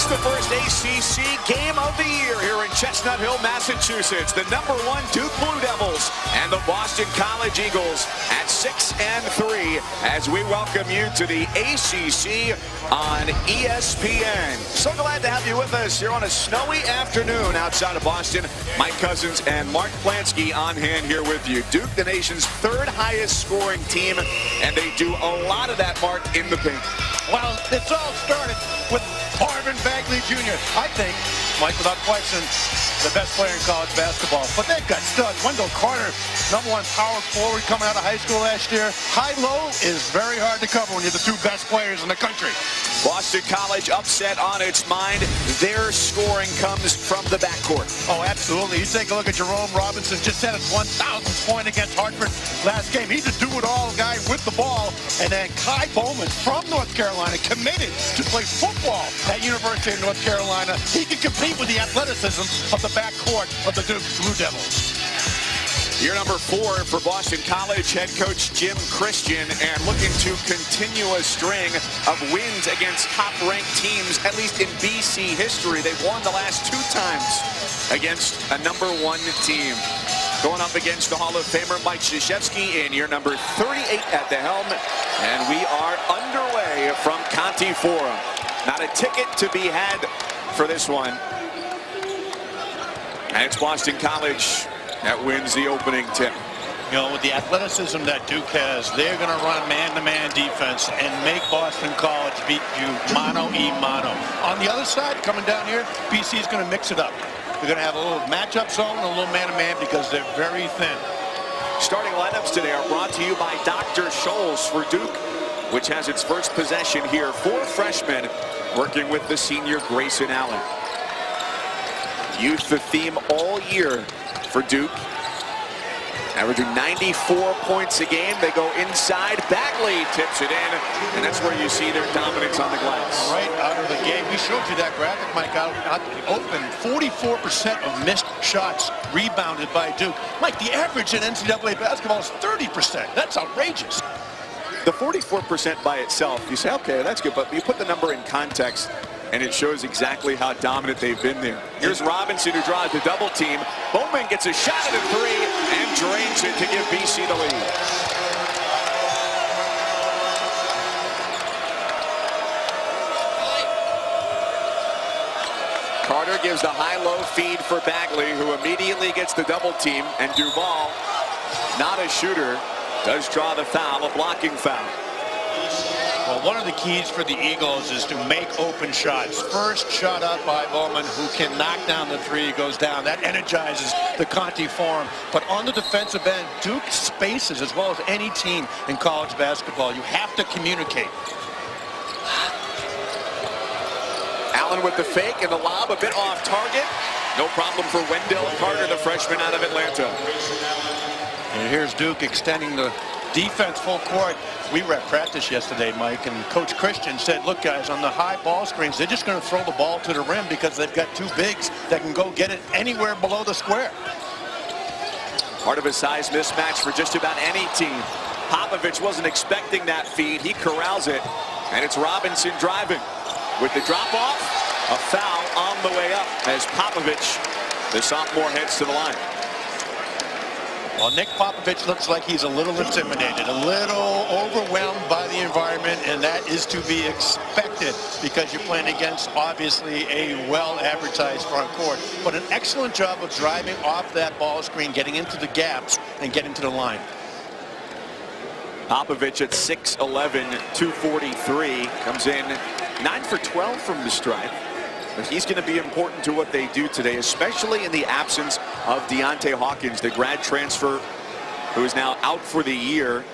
the first ACC game of the year here in Chestnut Hill, Massachusetts. The #1 Duke Blue Devils and the Boston College Eagles at 6-3 as we welcome you to the ACC on ESPN. So glad to have you with us here on a snowy afternoon outside of Boston. Mike Cousins and Mark Plansky on hand here with you. Duke, the nation's third highest scoring team, and they do a lot of that, Mark, in the paint. Well, it's all started with Marvin Bagley Jr. I think, Mike, without question, the best player in college basketball. But they've got studs. Wendell Carter, #1 power forward coming out of high school last year. High-low is very hard to cover when you're the two best players in the country. Boston College upset on its mind. Their scoring comes from the backcourt. Oh, absolutely. You take a look at Jerome Robinson, just had his 1,000th point against Hartford last game. He's a do-it-all guy with the ball. And then Kai Bowman from North Carolina, committed to play football at University of North Carolina. He can compete with the athleticism of the backcourt of the Duke Blue Devils. Year #4 for Boston College head coach Jim Christian, and looking to continue a string of wins against top-ranked teams, at least in BC history. They've won the last 2 times against a #1 team. Going up against the Hall of Famer Mike Krzyzewski in year #38 at the helm, and we are underway from Conte Forum. Not a ticket to be had for this one. And it's Boston College that wins the opening tip. You know, with the athleticism that Duke has, they're going to run man-to-man defense and make Boston College beat you mano-a-mano. On the other side, coming down here, BC is going to mix it up. They're going to have a little matchup zone and a little man-to-man because they're very thin. Starting lineups today are brought to you by Dr. Scholl's for Duke, which has its first possession here. 4 freshmen working with the senior Grayson Allen. Youth the theme all year for Duke. Averaging 94 points a game. They go inside. Bagley tips it in, and that's where you see their dominance on the glass. Right out of the game. We showed you that graphic, Mike, out the open. 44% of missed shots rebounded by Duke. Mike, the average in NCAA basketball is 30%. That's outrageous. The 44% by itself, you say, okay, that's good, but you put the number in context, and it shows exactly how dominant they've been there. Here's Robinson, who draws the double team. Bowman gets a shot at a 3 and drains it to give BC the lead. Carter gives the high-low feed for Bagley, who immediately gets the double team, and Duval, not a shooter, does draw the foul, a blocking foul. Well, one of the keys for the Eagles is to make open shots. First shot up by Bowman, who can knock down the 3, goes down. That energizes the Conte Forum. But on the defensive end, Duke spaces as well as any team in college basketball. You have to communicate. Allen with the fake and the lob, a bit off target. No problem for Wendell Carter, the freshman out of Atlanta. And here's Duke extending the defense full court. We were at practice yesterday, Mike, and Coach Christian said, look, guys, on the high ball screens, they're just going to throw the ball to the rim because they've got 2 bigs that can go get it anywhere below the square. Part of a size mismatch for just about any team. Popovich wasn't expecting that feed. He corrals it, and it's Robinson driving. With the drop-off, a foul on the way up as Popovich, the sophomore, heads to the line. Well, Nick Popovich looks like he's a little intimidated, a little overwhelmed by the environment, and that is to be expected because you're playing against, obviously, a well-advertised front court. But an excellent job of driving off that ball screen, getting into the gaps, and getting to the line. Popovich at 6'11", 243, comes in 9 for 12 from the stripe. But he's going to be important to what they do today, especially in the absence of Deontay Hawkins, the grad transfer who is now out for the year.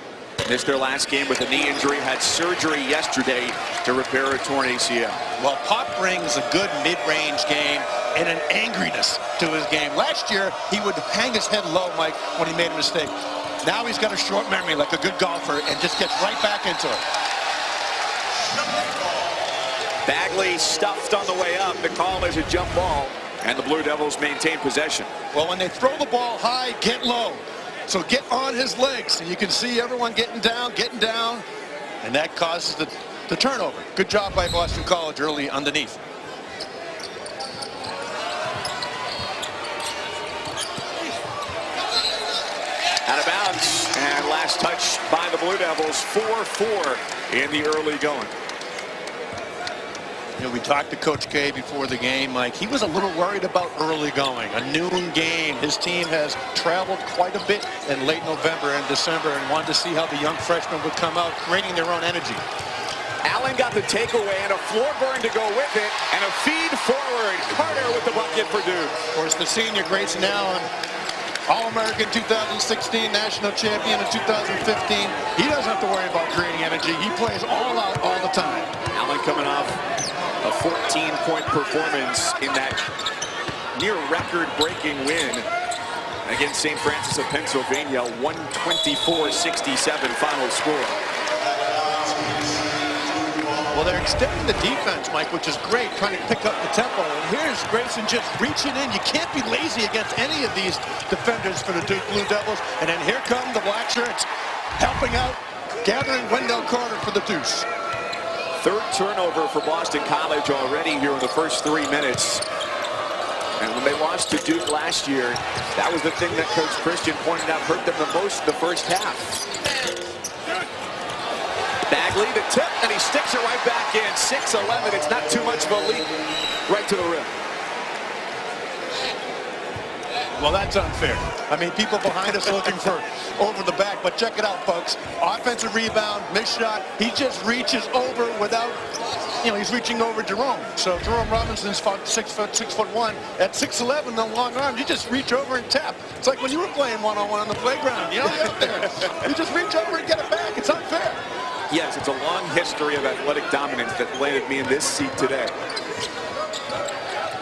Missed their last game with a knee injury, had surgery yesterday to repair a torn ACL. Well, Pop brings a good mid-range game and an angriness to his game. Last year, he would hang his head low, Mike, when he made a mistake. Now he's got a short memory like a good golfer and just gets right back into it. Bagley stuffed on the way up. The call is a jump ball, and the Blue Devils maintain possession. Well, when they throw the ball high, get low. So get on his legs, and you can see everyone getting down, and that causes the turnover. Good job by Boston College early underneath. last touch by the Blue Devils. 4-4 in the early going. You know, we talked to Coach K before the game, Mike. He was a little worried about early going, a noon game. His team has traveled quite a bit in late November and December and wanted to see how the young freshmen would come out, creating their own energy. Allen got the takeaway and a floor burn to go with it, and a feed forward. Carter with the bucket for Duke. Of course, the senior Grayson Allen, All-American 2016, national champion in 2015. He doesn't have to worry about creating energy. He plays all out all the time. Allen coming off a 14-point performance in that near record-breaking win against St. Francis of Pennsylvania. 124-67 final score. Well, they're extending the defense, Mike, which is great, trying to pick up the tempo. And here's Grayson just reaching in. You can't be lazy against any of these defenders for the Duke Blue Devils. And then here come the black shirts helping out, gathering Wendell Carter for the deuce. Third turnover for Boston College already here in the first 3 minutes. And when they lost to Duke last year, that was the thing that Coach Christian pointed out hurt them the most in the first half. Bagley, the tip, and he sticks it right back in. 6-11. It's not too much of a leap. Right to the rim. Well, that's unfair. I mean, people behind us looking for over the back, but check it out, folks. Offensive rebound, missed shot. He just reaches over without, you know, he's reaching over Jerome. So Jerome Robinson's 6'1". At 6'11", the long arms, you just reach over and tap. It's like when you were playing one-on-one on the playground. You know, out there. You just reach over and get it back. It's unfair. Yes, it's a long history of athletic dominance that landed me in this seat today.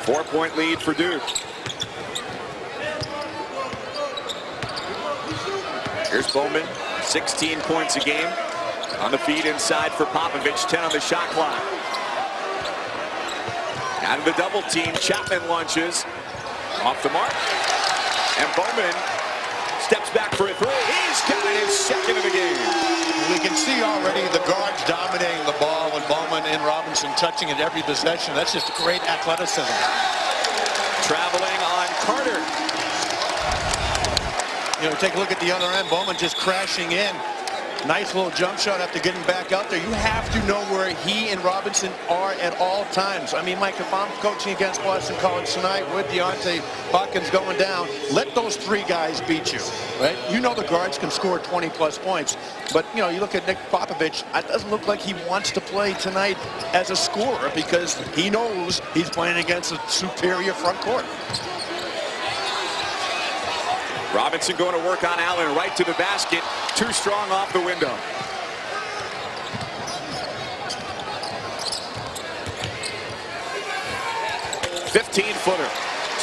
4-point lead for Duke. Here's Bowman, 16 points a game. On the feed inside for Popovich, 10 on the shot clock. Out of the double team, Chapman launches. Off the mark. And Bowman steps back for a three. He's got his second of the game. We can see already the guards dominating the ball and Bowman and Robinson touching it every possession. That's just great athleticism. Traveling on Carter. You know, take a look at the other end. Bowman just crashing in. Nice little jump shot after getting back out there. You have to know where he and Robinson are at all times. I mean, Mike, if I'm coaching against Boston College tonight with Deontay Hawkins going down, let those three guys beat you, right? You know the guards can score 20-plus points. But, you know, you look at Nick Popovich, it doesn't look like he wants to play tonight as a scorer because he knows he's playing against a superior front court. Robinson going to work on Allen, right to the basket. Too strong off the window. "15-footer.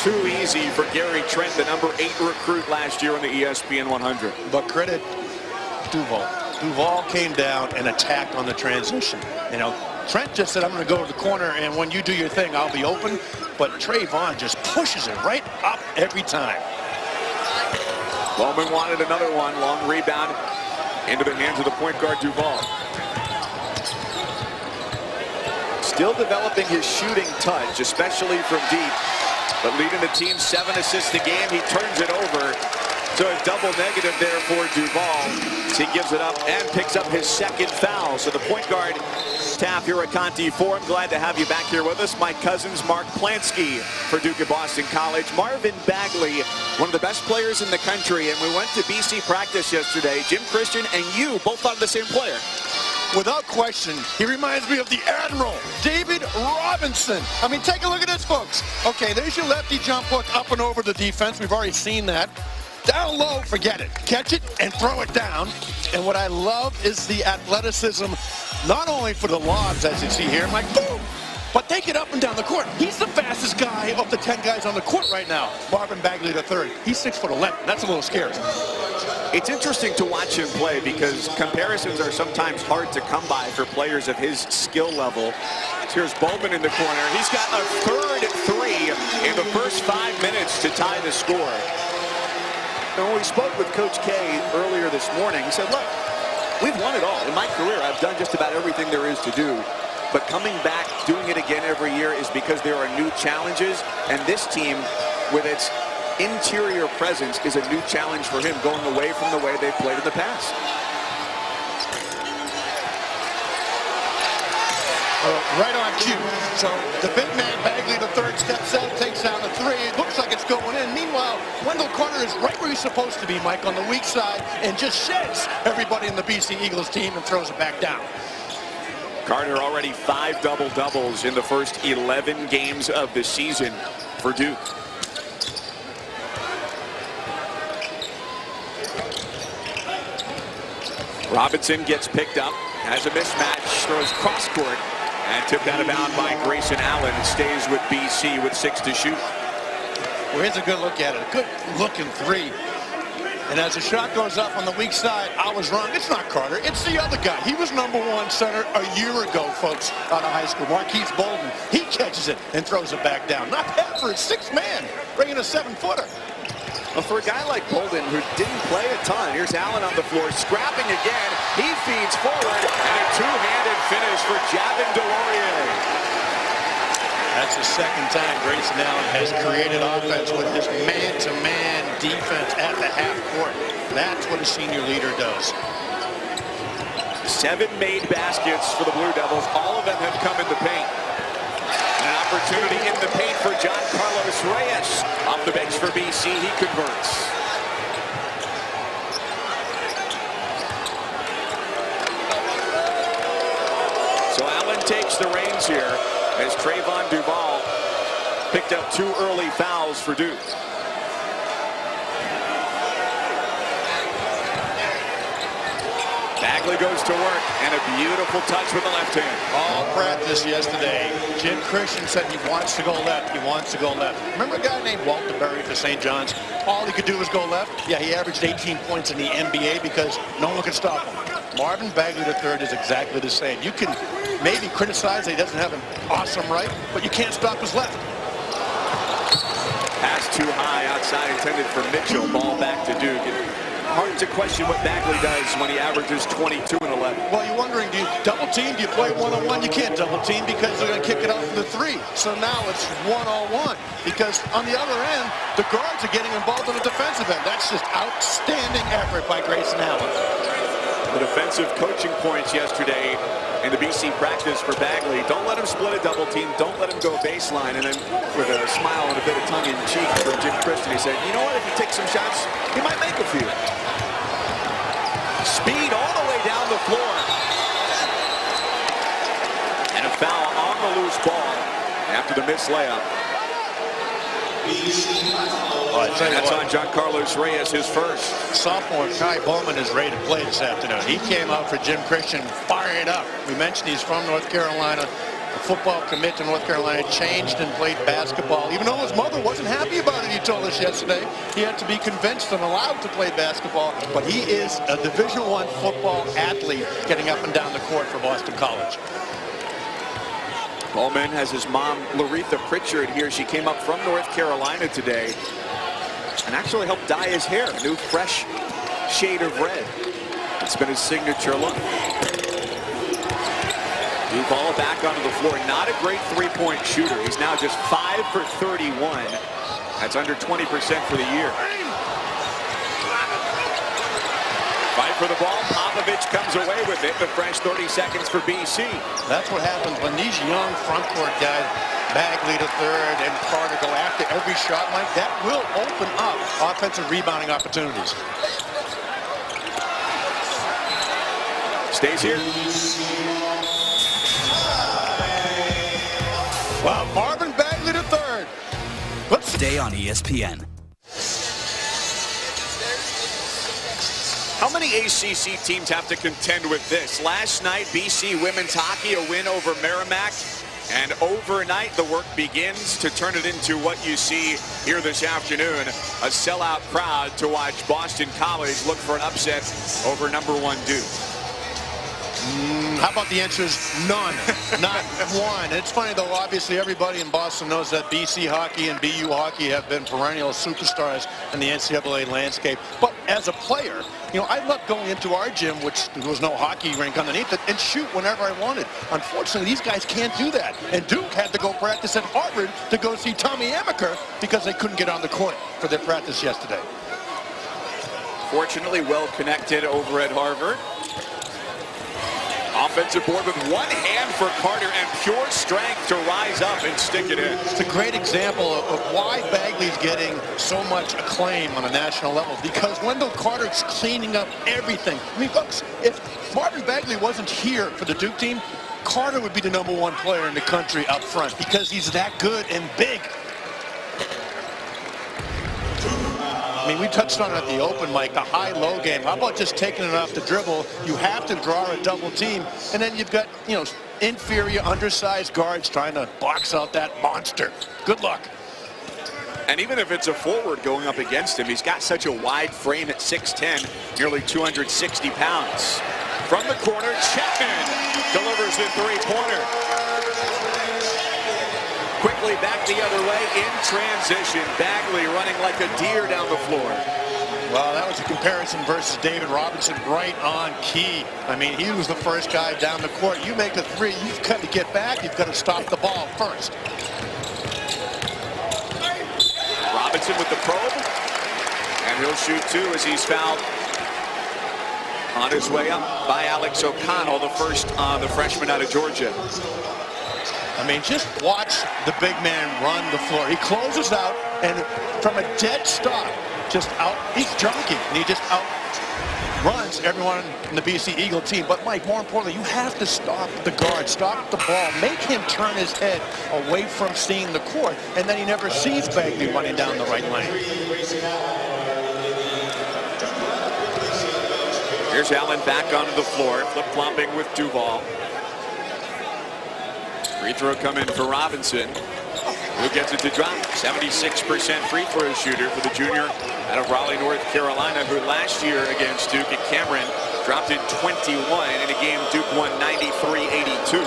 Too easy for Gary Trent, the number 8 recruit last year on the ESPN 100. But credit Duval. Duval came down and attacked on the transition. You know, Trent just said, I'm going to go to the corner, and when you do your thing, I'll be open. But Trayvon just pushes it right up every time. Bowman wanted another one. Long rebound into the hands of the point guard, Duval. Still developing his shooting touch, especially from deep. But leading the team 7 assists a game, he turns it over. So a double negative there for Duval. He gives it up and picks up his second foul. So the point guard staff here at Conte Forum. Glad to have you back here with us. My cousins, Mark Plansky for Duke at Boston College. Marvin Bagley, one of the best players in the country. And we went to BC practice yesterday. Jim Christian and you both thought of the same player. Without question, he reminds me of the Admiral, David Robinson. I mean, take a look at this, folks. Okay, there's your lefty jump hook up and over the defense. We've already seen that. Down low, forget it. Catch it and throw it down. And what I love is the athleticism, not only for the lobs, as you see here, like boom, but take it up and down the court. He's the fastest guy of the 10 guys on the court right now. Marvin Bagley III. He's 6'11". That's a little scary. It's interesting to watch him play because comparisons are sometimes hard to come by for players of his skill level. Here's Bowman in the corner. He's got a third 3 in the first 5 minutes to tie the score. And when we spoke with Coach K earlier this morning, he said, look, we've won it all. In my career, I've done just about everything there is to do. But coming back, doing it again every year is because there are new challenges. And this team, with its interior presence is a new challenge for him, going away from the way they've played in the past. Right on cue. So the big man, Bagley, the third, steps out, takes down the three. It looks like it's going in. Meanwhile, Wendell Carter is right where he's supposed to be, Mike, on the weak side, and just sheds everybody in the BC Eagles team and throws it back down. Carter already 5 double-doubles in the first 11 games of the season for Duke. Robinson gets picked up, has a mismatch, throws cross court, and tipped out of bounds by Grayson Allen. It stays with BC with 6 to shoot. Well, here's a good look at it. A good looking three. And as the shot goes up on the weak side, I was wrong. It's not Carter. It's the other guy. He was #1 center a year ago, folks, out of high school. Marquise Bolden. He catches it and throws it back down. Not bad for a 6th man, bringing a 7-footer. Well, for a guy like Bolden, who didn't play a ton, here's Allen on the floor, scrapping again. He feeds forward, and a two-handed finish for Javin DeLaurier. That's the second time Grayson Allen has created offense with his man-to-man defense at the half court. That's what a senior leader does. 7 made baskets for the Blue Devils. All of them have come in the paint. An opportunity in the paint for John Carlos Reyes. Off the bench for BC, he converts. So Allen takes the reins here as Trayvon Duval picked up 2 early fouls for Duke. Bagley goes to work, and a beautiful touch with the left hand. All practice yesterday. Jim Christian said he wants to go left. He wants to go left. Remember a guy named Walter Berry for St. John's? All he could do was go left. Yeah, he averaged 18 points in the NBA because no one could stop him. Marvin Bagley III is exactly the same. You can maybe criticize that he doesn't have an awesome right, but you can't stop his left. Pass too high outside, intended for Mitchell. Ball back to Duke. Hard to question what Bagley does when he averages 22 and 11. Well, you're wondering, do you double team? Do you play one-on-one? You can't double team because they're going to kick it out for the 3. So now it's one-on-one because on the other end, the guards are getting involved on the defensive end. That's just outstanding effort by Grayson Allen. The defensive coaching points yesterday in the BC practice for Bagley. Don't let him split a double team. Don't let him go baseline. And then with a smile and a bit of tongue in cheek from Jim Christian, he said, you know what, if he takes some shots, he might make a few. Speed all the way down the floor. And a foul on the loose ball after the missed layup. That's on John Carlos Reyes, his first. Sophomore Kai Bowman is ready to play this afternoon. He came out for Jim Christian, fired up. We mentioned he's from North Carolina. A football commit to North Carolina, changed and played basketball. Even though his mother wasn't happy about it, he told us yesterday. He had to be convinced and allowed to play basketball. But he is a Division I football athlete getting up and down the court for Boston College. Bowman has his mom, Laretha Pritchard, here. She came up from North Carolina today and actually helped dye his hair. A new fresh shade of red. It's been his signature look. Duval back onto the floor. Not a great three-point shooter. He's now just 5 for 31. That's under 20% for the year. Fight for the ball. Popovich comes away with it. The fresh 30 seconds for BC. That's what happens when these young front court guys, Bagley III and Carter, go after every shot like that. Will open up offensive rebounding opportunities. Stays here. Wow, Marvin Bagley III. Let's stay on ESPN. How many ACC teams have to contend with this? Last night, BC women's hockey, a win over Merrimack. And overnight, the work begins to turn it into what you see here this afternoon. A sellout crowd to watch Boston College look for an upset over #1 Duke. How about the answer is none? Not one. And it's funny, though, obviously everybody in Boston knows that BC hockey and BU hockey have been perennial superstars in the NCAA landscape. But as a player, you know, I loved going into our gym, which there was no hockey rink underneath it, and shoot whenever I wanted. Unfortunately, these guys can't do that. And Duke had to go practice at Harvard to go see Tommy Amaker because they couldn't get on the court for their practice yesterday. Fortunately, well connected over at Harvard. Offensive board with one hand for Carter and pure strength to rise up and stick it in. It's a great example of why Bagley's getting so much acclaim on a national level, because Wendell Carter's cleaning up everything. I mean, folks, if Marvin Bagley wasn't here for the Duke team, Carter would be the #1 player in the country up front because he's that good and big. I mean, we touched on it at the open, Mike, the high-low game. How about just taking it off the dribble? You have to draw a double team, and then you've got, you know, inferior, undersized guards trying to box out that monster. Good luck. And even if it's a forward going up against him, he's got such a wide frame at 6'10", nearly 260 pounds. From the corner, Chestnut delivers the three-pointer. Quickly back the other way in transition. Bagley running like a deer down the floor. Well, that was a comparison versus David Robinson, right on key. I mean, he was the first guy down the court. You make a three, you've got to get back. You've got to stop the ball first. Robinson with the probe. And he'll shoot two as he's fouled on his way up by Alex O'Connell, the first the freshman out of Georgia. I mean, just watch the big man run the floor. He closes out, and from a dead stop, just out, he's jogging, and he just outruns everyone in the BC Eagle team. But, Mike, more importantly, you have to stop the guard, stop the ball, make him turn his head away from seeing the court, and then he never sees Bagley running down the right lane. Here's Allen back onto the floor, flip-flopping with Duval. Free throw coming for Robinson, who gets it to drop. 76% free throw shooter for the junior out of Raleigh, North Carolina, who last year against Duke at Cameron dropped in 21 in a game Duke won 93-82.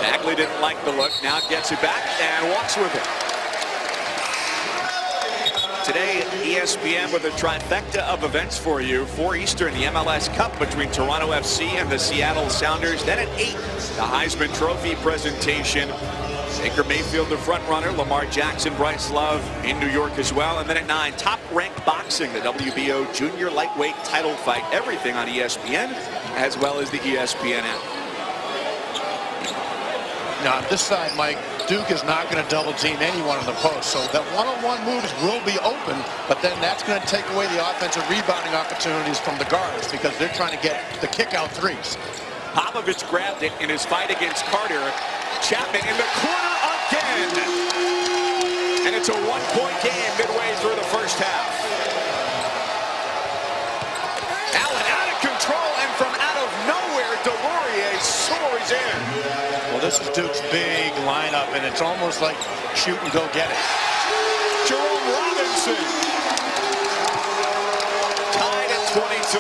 Bagley didn't like the look, now gets it back and walks with it. Today, ESPN with a trifecta of events for you. 4 Eastern, the MLS Cup between Toronto FC and the Seattle Sounders. Then at 8, the Heisman Trophy presentation. Baker Mayfield, the front runner. Lamar Jackson, Bryce Love in New York as well. And then at 9, top-ranked boxing, the WBO junior lightweight title fight. Everything on ESPN, as well as the ESPN app. Now, on this side, Mike, Duke is not going to double team anyone in the post. So that one-on-one moves will be open, but then that's going to take away the offensive rebounding opportunities from the guards because they're trying to get the kick-out threes. Popovich grabbed it in his fight against Carter. Chapman in the corner again. And it's a one-point game midway through the first half. Allen out of control, and from out of nowhere, Delorier soars in. Well, this is Duke's big lineup, and it's almost like shoot and go get it. Jerome Robinson tied at 22.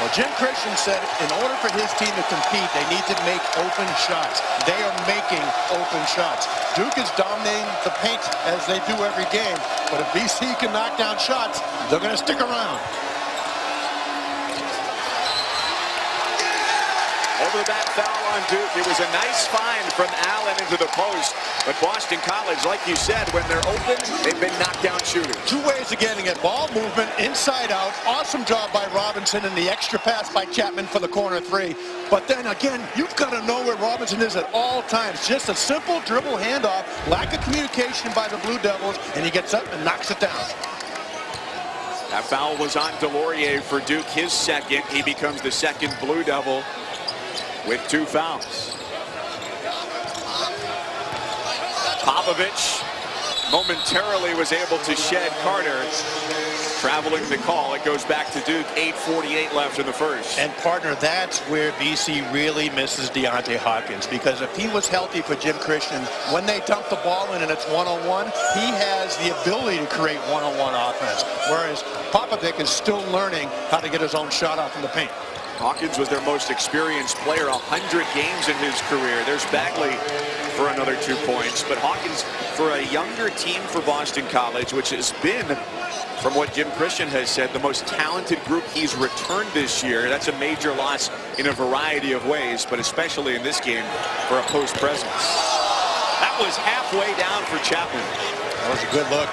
Well, Jim Christian said in order for his team to compete, they need to make open shots. They are making open shots. Duke is dominating the paint as they do every game, but if BC can knock down shots, they're going to stick around. Over the back foul on Duke. It was a nice find from Allen into the post. But Boston College, like you said, when they're open, they've been knockdown shooters. 2 ways of getting it. Ball movement, inside out. Awesome job by Robinson and the extra pass by Chapman for the corner three. But then again, you've got to know where Robinson is at all times. Just a simple dribble handoff. Lack of communication by the Blue Devils. And he gets up and knocks it down. That foul was on Delorier for Duke, his second. He becomes the second Blue Devil with 2 fouls. Popovich momentarily was able to shed Carter. traveling the call. It goes back to Duke. 8:48 left in the first. And partner, that's where BC really misses DeAndre Hawkins, because if he was healthy for Jim Christian, when they dump the ball in and it's one-on-one, he has the ability to create one-on-one offense, whereas Popovic is still learning how to get his own shot off in the paint. Hawkins was their most experienced player, 100 games in his career. There's Bagley for another 2 points. But Hawkins, for a younger team for Boston College, which has been, from what Jim Christian has said, the most talented group he's returned this year. That's a major loss in a variety of ways, but especially in this game for a post presence. That was halfway down for Chapman. That was a good look.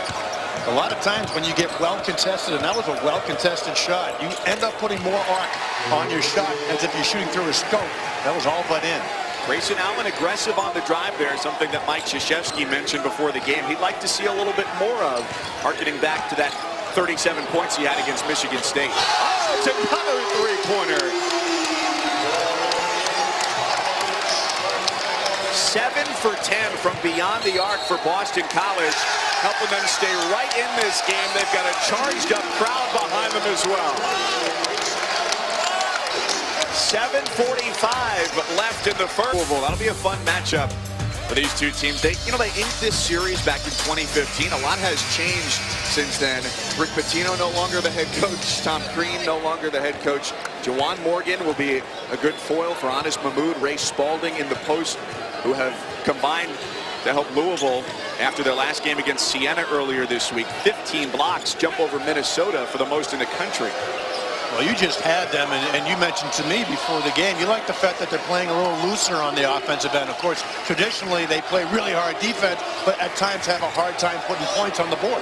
A lot of times when you get well contested, and that was a well contested shot, you end up putting more arc on your shot as if you're shooting through a scope. That was all but in. Grayson Allen aggressive on the drive there, something that Mike Krzyzewski mentioned before the game. He'd like to see a little bit more of, harkening back to that 37 points he had against Michigan State. Oh, it's another three-pointer. 7 for 10 from beyond the arc for Boston College, helping them stay right in this game. They've got a charged up crowd behind them as well. 7:45 left in the first. That'll be a fun matchup for these two teams. They inked this series back in 2015. A lot has changed since then. Rick Pitino no longer the head coach. Tom Crean no longer the head coach. Jawan Morgan will be a good foil for Anis Mahmoud. Ray Spalding in the post, who have combined to help Louisville after their last game against Siena earlier this week. 15 blocks, jump over Minnesota for the most in the country. Well, you just had them, and you mentioned to me before the game, you like the fact that they're playing a little looser on the offensive end. Of course, traditionally they play really hard defense, but at times have a hard time putting points on the board.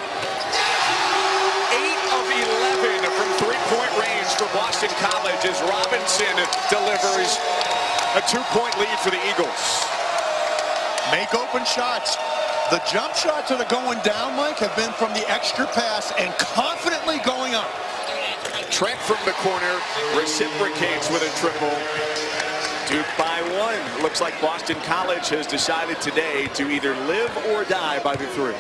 8 of 11 from three-point range for Boston College as Robinson delivers a 2-point lead for the Eagles. Make open shots. The jump shots that are going down, Mike, have been from the extra pass and confidently going up. Trent from the corner reciprocates with a triple. Duke by 1. Looks like Boston College has decided today to either live or die by the 3.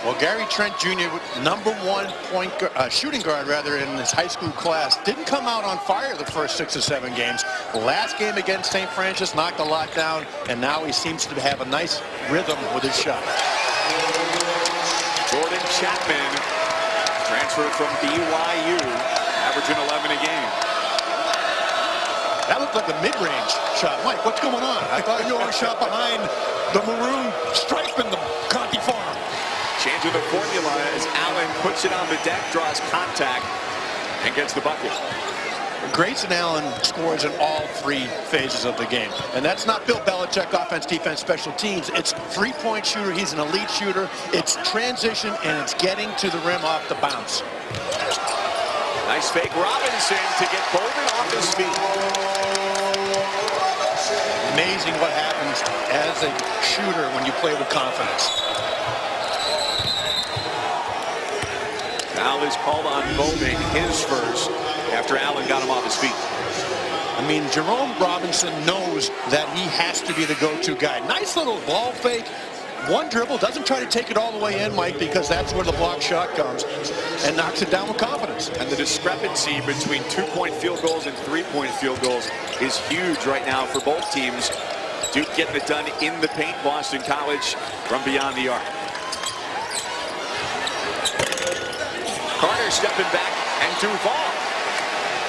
Well, Gary Trent Jr., #1 shooting guard in his high school class, didn't come out on fire the first 6 or 7 games. Last game against St. Francis knocked a lot down, and now he seems to have a nice rhythm with his shot. Jordan Chapman, transfer from BYU, averaging 11 a game. That looked like a mid-range shot. Mike, what's going on? I thought you were shot behind the maroon stripe in the Conte farm. Changing the formula as Allen puts it on the deck, draws contact, and gets the bucket. Grayson Allen scores in all 3 phases of the game. And that's not Bill Belichick offense, defense, special teams. It's three-point shooter. He's an elite shooter. It's transition, and it's getting to the rim off the bounce. Nice fake Robinson to get Bolden off his feet. Amazing what happens as a shooter when you play with confidence. Foul is called on Bolden, his first, after Allen got him off his feet. I mean, Jerome Robinson knows that he has to be the go-to guy. Nice little ball fake. One dribble, doesn't try to take it all the way in, Mike, because that's where the block shot comes, and knocks it down with confidence. And the discrepancy between 2-point field goals and 3-point field goals is huge right now for both teams. Duke getting it done in the paint, Boston College from beyond the arc. Carter stepping back, and Duval.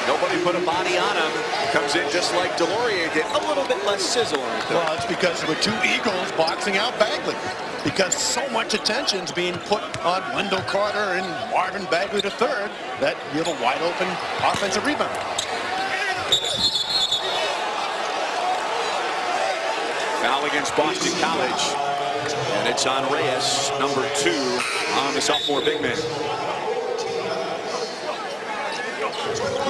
Nobody put a body on him. Comes in just like Delorier did. A little bit less sizzle on it, though. Well, it's because there were 2 Eagles boxing out Bagley. Because so much attention's being put on Wendell Carter and Marvin Bagley III that you have a wide open offensive rebound. Foul against Boston College. And it's on Reyes, number 2, on the sophomore big man.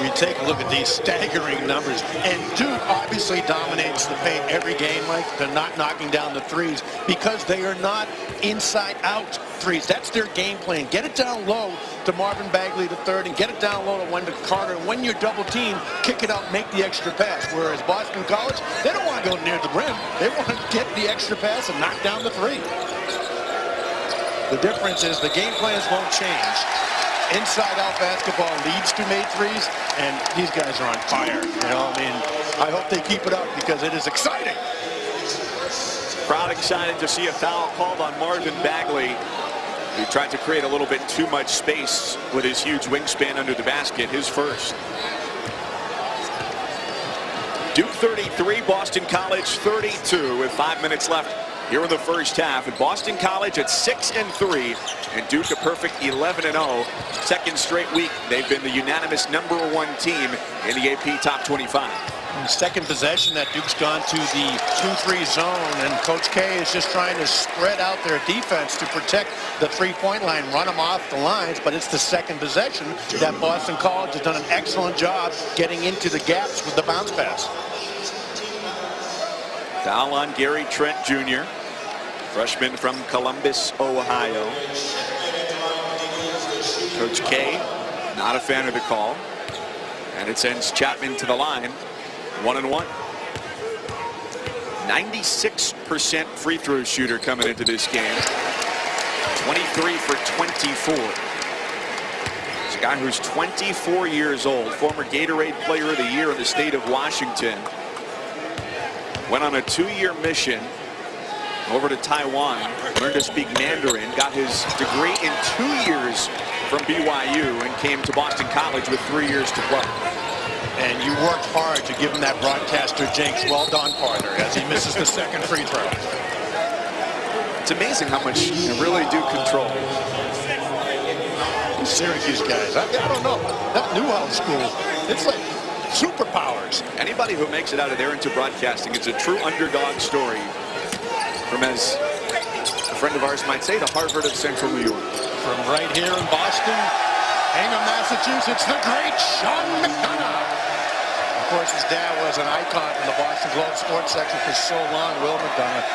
You take a look at these staggering numbers, and Duke obviously dominates the paint every game. Like, they're not knocking down the threes because they are not inside-out threes. That's their game plan. Get it down low to Marvin Bagley III and get it down low to Wendell Carter. And when you're double teamed, kick it out, make the extra pass. Whereas Boston College, they don't want to go near the rim. They want to get the extra pass and knock down the 3. The difference is the game plans won't change. inside-out basketball leads to made threes, and these guys are on fire. You know, I mean, I hope they keep it up because it is exciting. Crowd excited to see a foul called on Marvin Bagley. He tried to create a little bit too much space with his huge wingspan under the basket. His first. Duke 33, Boston College 32 with 5 minutes left here in the first half. And Boston College at 6-3 and Duke a perfect 11-0. Second straight week they've been the unanimous #1 team in the AP Top 25. Second possession that Duke's gone to the 2-3 zone, and Coach K is just trying to spread out their defense to protect the three-point line, run them off the lines, but it's the second possession that Boston College has done an excellent job getting into the gaps with the bounce pass. Foul on Gary Trent Jr., freshman from Columbus, Ohio. Coach K not a fan of the call, and it sends Chapman to the line. 1-1. 96% free throw shooter coming into this game. 23 for 24. It's a guy who's 24 years old, former Gatorade Player of the Year in the state of Washington. Went on a 2-year mission over to Taiwan, learned to speak Mandarin, got his degree in 2 years from BYU, and came to Boston College with 3 years to play. And you worked hard to give him that broadcaster jinx. Well done, partner, as he misses the second free throw. It's amazing how much you really do control. Syracuse guys, I don't know. That Newhouse school, it's like superpowers. Anybody who makes it out of there into broadcasting, it's a true underdog story. From, as a friend of ours might say, the Harvard of Central New York. From right here in Boston, Hingham, Massachusetts, the great Sean McDonough. Of course, his dad was an icon in the Boston Globe sports section for so long, Will McDonough.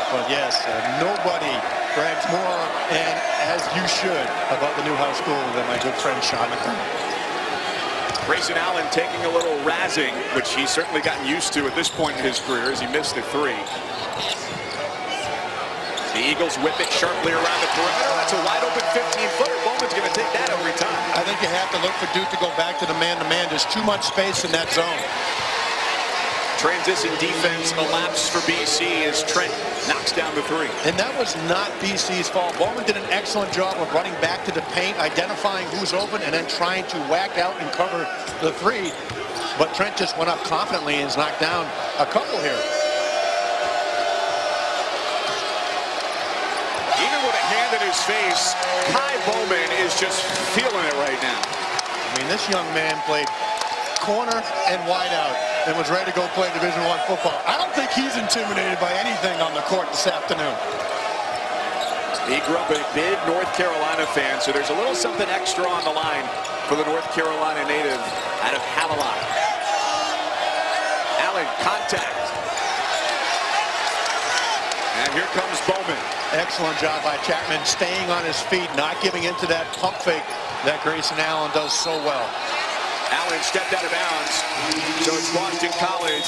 But yes, nobody brags more, and as you should, about the Newhouse School than my good friend Sean McDonough. Grayson Allen taking a little razzing, which he's certainly gotten used to at this point in his career, as he missed the three. The Eagles whip it sharply around the perimeter. That's a wide open 15-footer. Bowman's going to take that every time. I think you have to look for Duke to go back to the man-to-man. There's too much space in that zone. Transition defense elapsed for BC as Trent knocks down the three. And that was not BC's fault. Bowman did an excellent job of running back to the paint, identifying who's open, and then trying to whack out and cover the three. But Trent just went up confidently and has knocked down a couple here. In his face, Kai Bowman is just feeling it right now. I mean, this young man played corner and wide out and was ready to go play Division I football. I don't think he's intimidated by anything on the court this afternoon. He grew up a big North Carolina fan, so there's a little something extra on the line for the North Carolina native out of Havelock. Allen, contact. And here comes Bowman. Excellent job by Chapman, staying on his feet, not giving into that pump fake that Grayson Allen does so well. Allen stepped out of bounds, so it's Boston College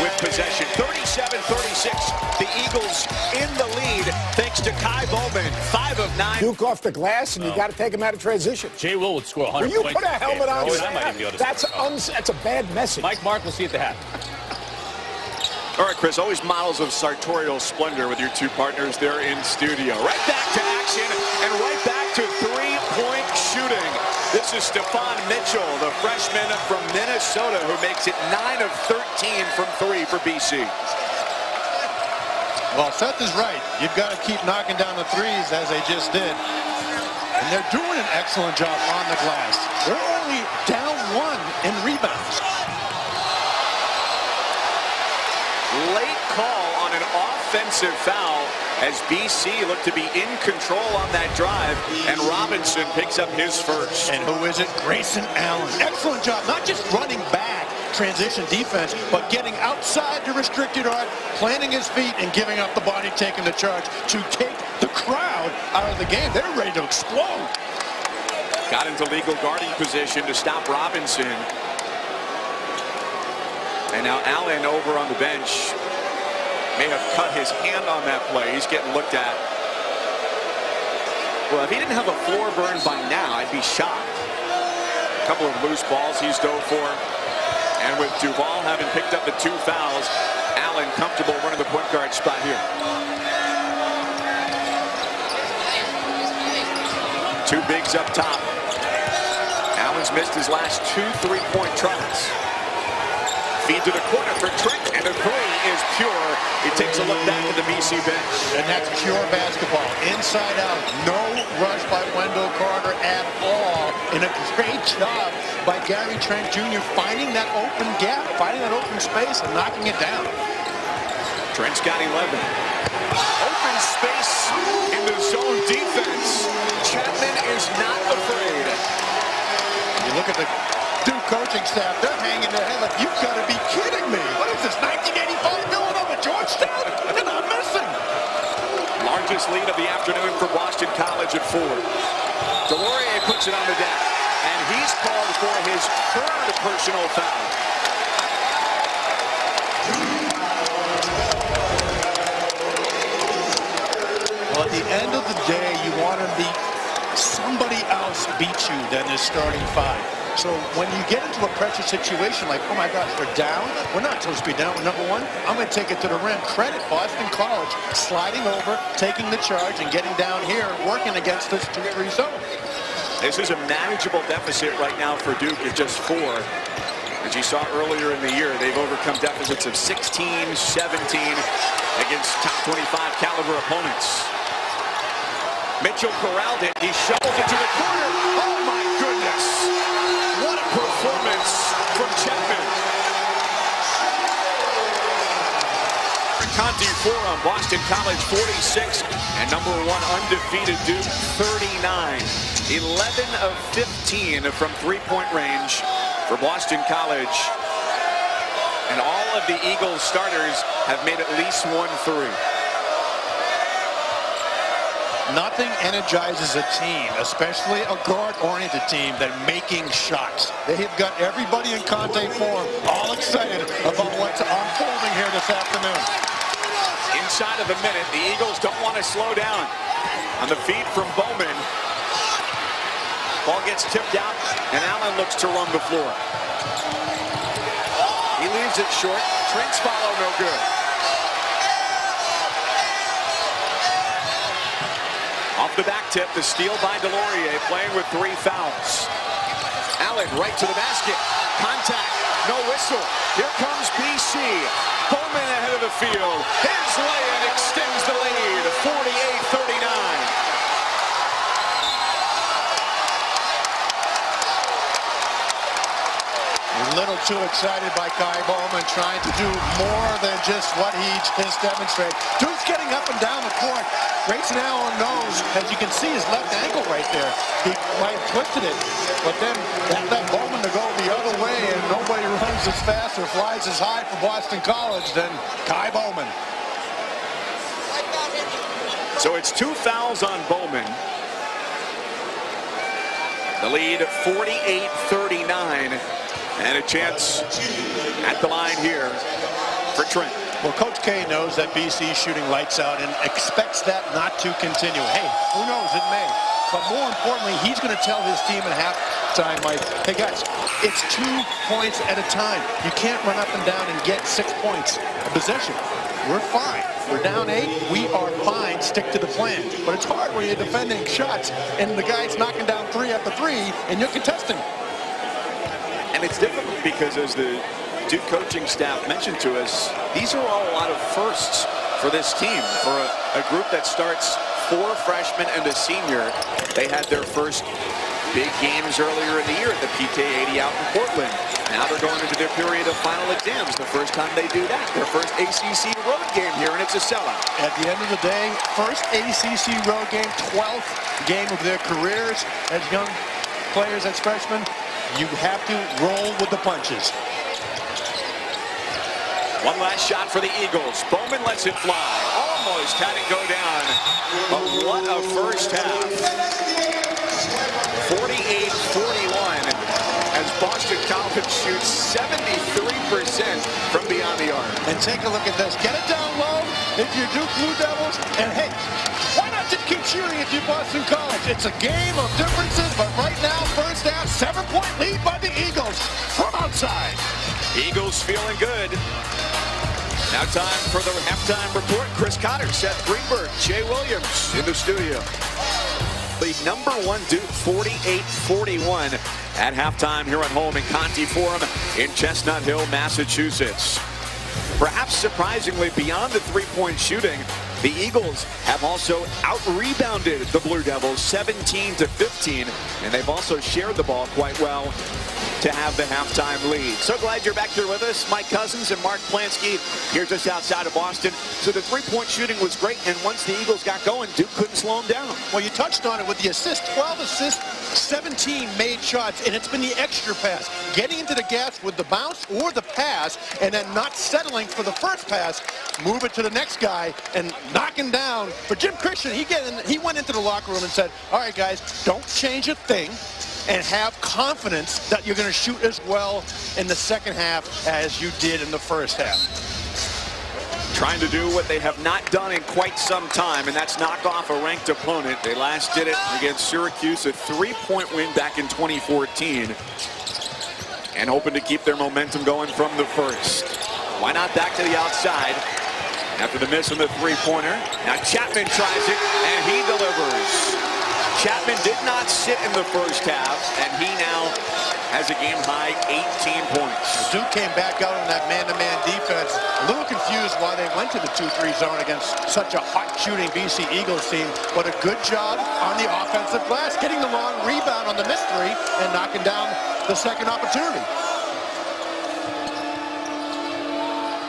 with possession. 37-36, the Eagles in the lead thanks to Kai Bowman, 5 of 9. Duke off the glass, and you got to take him out of transition. Jay Will would score 100 Will you points. put a helmet on? That's a bad message. Mike Mark will see at the hat. All right, Chris, always models of sartorial splendor with your two partners there in studio. Right back to action and right back to three-point shooting. This is Stephon Mitchell, the freshman from Minnesota, who makes it 9 of 13 from 3 for BC. Well, Seth is right. You've got to keep knocking down the threes as they just did. And they're doing an excellent job on the glass. They're only down 1 in rebounds. Late call on an offensive foul as BC looked to be in control on that drive, and Robinson picks up his first. And who is it? Grayson Allen. Excellent job, not just running back transition defense, but getting outside the restricted arc, planting his feet, and giving up the body, taking the charge to take the crowd out of the game. They're ready to explode. Got into legal guarding position to stop Robinson. And now Allen over on the bench may have cut his hand on that play. He's getting looked at. Well, if he didn't have a floor burn by now, I'd be shocked. A couple of loose balls he's dove for. And with Duval having picked up the 2 fouls, Allen comfortable running the point guard spot here. 2 bigs up top. Allen's missed his last 2 3-point tries. Feed to the corner for Trent, and the 3 is pure. He takes a look back at the BC bench. And that's pure basketball. Inside out. No rush by Wendell Carter at all. And a great job by Gary Trent Jr. finding that open gap, finding that open space, and knocking it down. Trent's got 11. Open space in the zone defense. Chapman is not afraid. You look at the Duke coaching staff, they're hanging their head like, you've got to be kidding me. What is this, 1985 Villanova Georgetown? They're not missing. Largest lead of the afternoon for Boston College at 4. Delorier puts it on the deck, and he's called for his 3rd personal foul. Well, at the end of the day, you want to be somebody else beat you than the starting 5. So when you get into a pressure situation like, oh my gosh, we're down. We're not supposed to be down. We're number 1. I'm going to take it to the rim. Credit Boston College sliding over, taking the charge, and getting down here, working against this 2-3 zone. This is a manageable deficit right now for Duke at just 4. As you saw earlier in the year, they've overcome deficits of 16, 17 against top 25 caliber opponents. Mitchell corralled it. He shovels it to the corner. Oh my goodness. What a performance from Chestnut. Conte 4 on Boston College 46, and number 1 undefeated Duke 39. 11 of 15 from 3-point range for Boston College. And all of the Eagles starters have made at least 1 3. Nothing energizes a team, especially a guard-oriented team, than making shots. They have got everybody in Conte form all excited about what's unfolding here this afternoon. Inside of a minute, the Eagles don't want to slow down. On the feed from Bowman. Ball gets tipped out, and Allen looks to run the floor. He leaves it short. Trent's follow no good. Off the back tip, the steal by Delorier, playing with 3 fouls. Allen right to the basket. Contact, no whistle. Here comes BC. Bowman ahead of the field. His lay-in extends the lead, 48-39. A little too excited by Kai Bowman, trying to do more than just what he just demonstrated. Duke's getting up and down the court. Grayson Allen knows, as you can see, his left ankle right there. He might have twisted it, but then that Bowman to go the other way, and nobody runs as fast or flies as high for Boston College than Kai Bowman. So it's 2 fouls on Bowman. The lead 48-39. And a chance at the line here for Trent. Well, Coach K knows that BC is shooting lights out and expects that not to continue. Hey, who knows, it may. But more importantly, he's going to tell his team at halftime, like, hey guys, it's 2 points at a time. You can't run up and down and get 6 points a possession. We're fine. We're down 8. We are fine. Stick to the plan. But it's hard when you're defending shots and the guy's knocking down 3 after 3 and you're contesting. And it's difficult because, as the Duke coaching staff mentioned to us, these are all a lot of firsts for this team. For a group that starts 4 freshmen and a senior, they had their first big games earlier in the year at the PK80 out in Portland. Now they're going into their period of final exams. The first time they do that, their first ACC road game here, and it's a sellout. At the end of the day, first ACC road game, 12th game of their careers as young players, as freshmen. You have to roll with the punches. One last shot for the Eagles. Bowman lets it fly. Almost had it go down. But what a first half. 48-41 as Boston College shoots 73% from beyond the arc. And take a look at this. Get it down low if you're Duke Blue Devils. And hey, why not just keep shooting if you're Boston College? College. It's a game of differences, but right now, first half, 7-point lead by the Eagles from outside. Eagles feeling good. Now time for the halftime report. Chris Cotter, Seth Greenberg, Jay Williams in the studio. The number one Duke 48-41 at halftime here at home in Conte Forum in Chestnut Hill, Massachusetts. Perhaps surprisingly, beyond the three-point shooting, the Eagles have also out-rebounded the Blue Devils 17-15, and they've also shared the ball quite well to have the halftime lead. So glad you're back here with us. Mike Cousins and Mark Plansky here just outside of Boston. So the three-point shooting was great, and once the Eagles got going, Duke couldn't slow them down. Well, you touched on it with the assist. 12 assists, 17 made shots, and it's been the extra pass. Getting into the gas with the bounce or the pass, and then not settling for the first pass, move it to the next guy, and knocking down. For Jim Christian, he went into the locker room and said, all right, guys, don't change a thing, and have confidence that you're going to shoot as well in the second half as you did in the first half. Trying to do what they have not done in quite some time, and that's knock off a ranked opponent. They last did it against Syracuse, a three-point win back in 2014, and hoping to keep their momentum going from the first. Why not back to the outside after the miss on the three-pointer? Now Chapman tries it, and he delivers. Chapman did not sit in the first half, and he now has a game-high 18 points. Duke came back out in that man-to-man defense. A little confused why they went to the 2-3 zone against such a hot-shooting BC Eagles team. But a good job on the offensive glass, getting the long rebound on the missed three and knocking down the second opportunity.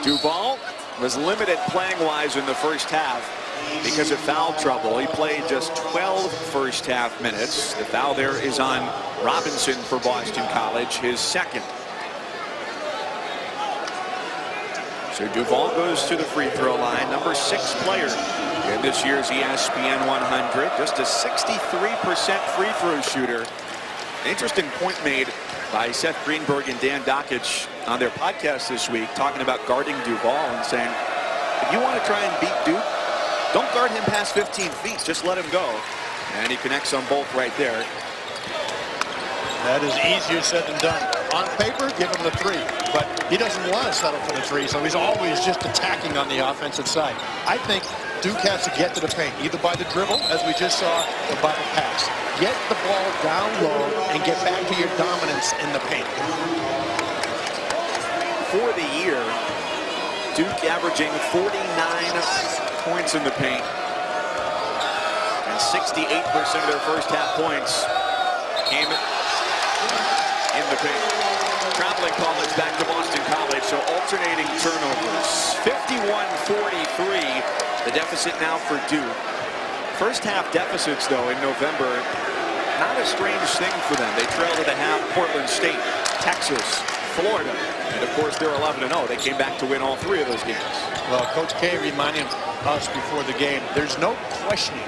Duval was limited playing-wise in the first half because of foul trouble. He played just 12 first half minutes. The foul there is on Robinson for Boston College, his second. So Duval goes to the free throw line, number 6 player in this year's ESPN 100, just a 63% free throw shooter. An interesting point made by Seth Greenberg and Dan Dockich on their podcast this week, talking about guarding Duval and saying, if you want to try and beat Duke, don't guard him past 15 feet. Just let him go. And he connects on both right there. That is easier said than done. On paper, give him the 3. But he doesn't want to settle for the 3, so he's always just attacking on the offensive side. I think Duke has to get to the paint, either by the dribble, as we just saw, or by the pass. Get the ball down low and get back to your dominance in the paint. For the year, Duke averaging 49 points in the paint, and 68% of their first half points came in the paint. Traveling call is back to Boston College, so alternating turnovers. 51-43, the deficit now for Duke. First half deficits, though, in November, not a strange thing for them. They trailed at the half Portland State, Texas, Florida, and of course they're 11-0. They came back to win all 3 of those games. Well, Coach K reminding us before the game, there's no questioning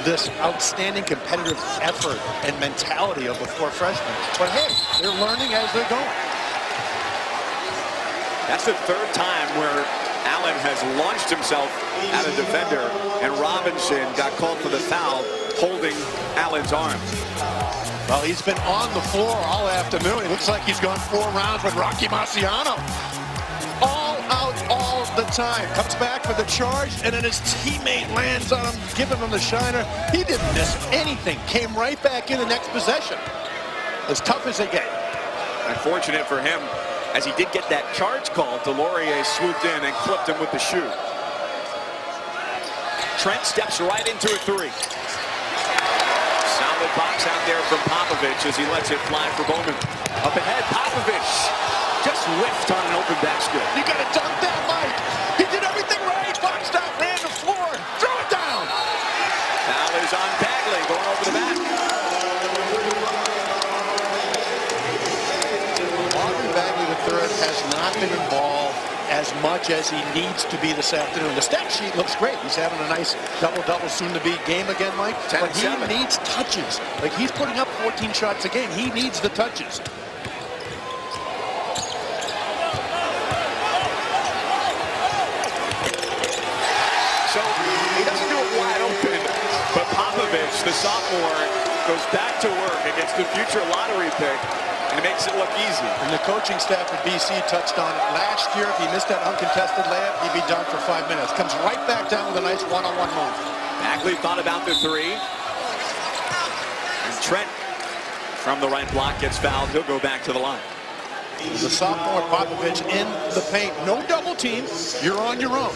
this outstanding competitive effort and mentality of the 4 freshmen. But hey, they're learning as they're going. That's the 3rd time where Allen has launched himself at a defender, and Robinson got called for the foul, holding Allen's arm. Well, he's been on the floor all afternoon. It looks like he's gone 4 rounds with Rocky Marciano. All out all the time. Comes back for the charge, and then his teammate lands on him, giving him the shiner. He didn't miss anything. Came right back in the next possession. As tough as they get. Unfortunate for him, as he did get that charge call, Delorier swooped in and clipped him with the shoe. Trent steps right into a 3. Solid box out there from Popovich as he lets it fly for Bowman. Up ahead, Popovich just whiffed on an open basket. You got to dunk that, Mike. He did everything right. Boxed out, ran the floor, threw it down. Foul is on Bagley, going over the back. Marvin Bagley III has not been involved as much as he needs to be this afternoon. The stat sheet looks great. He's having a nice double-double soon-to-be game again, Mike. But he needs touches. Like, he's putting up 14 shots a game. He needs the touches. So he doesn't do it wide open, but Popovich the sophomore goes back to work against the future lottery pick and makes it look easy. And the coaching staff at BC touched on it last year. If he missed that uncontested layup, he'd be done for 5 minutes. Comes right back down with a nice one-on-one move. Bagley thought about the three. And Trent from the right block gets fouled. He'll go back to the line. The sophomore Popovich in the paint. No double team. You're on your own.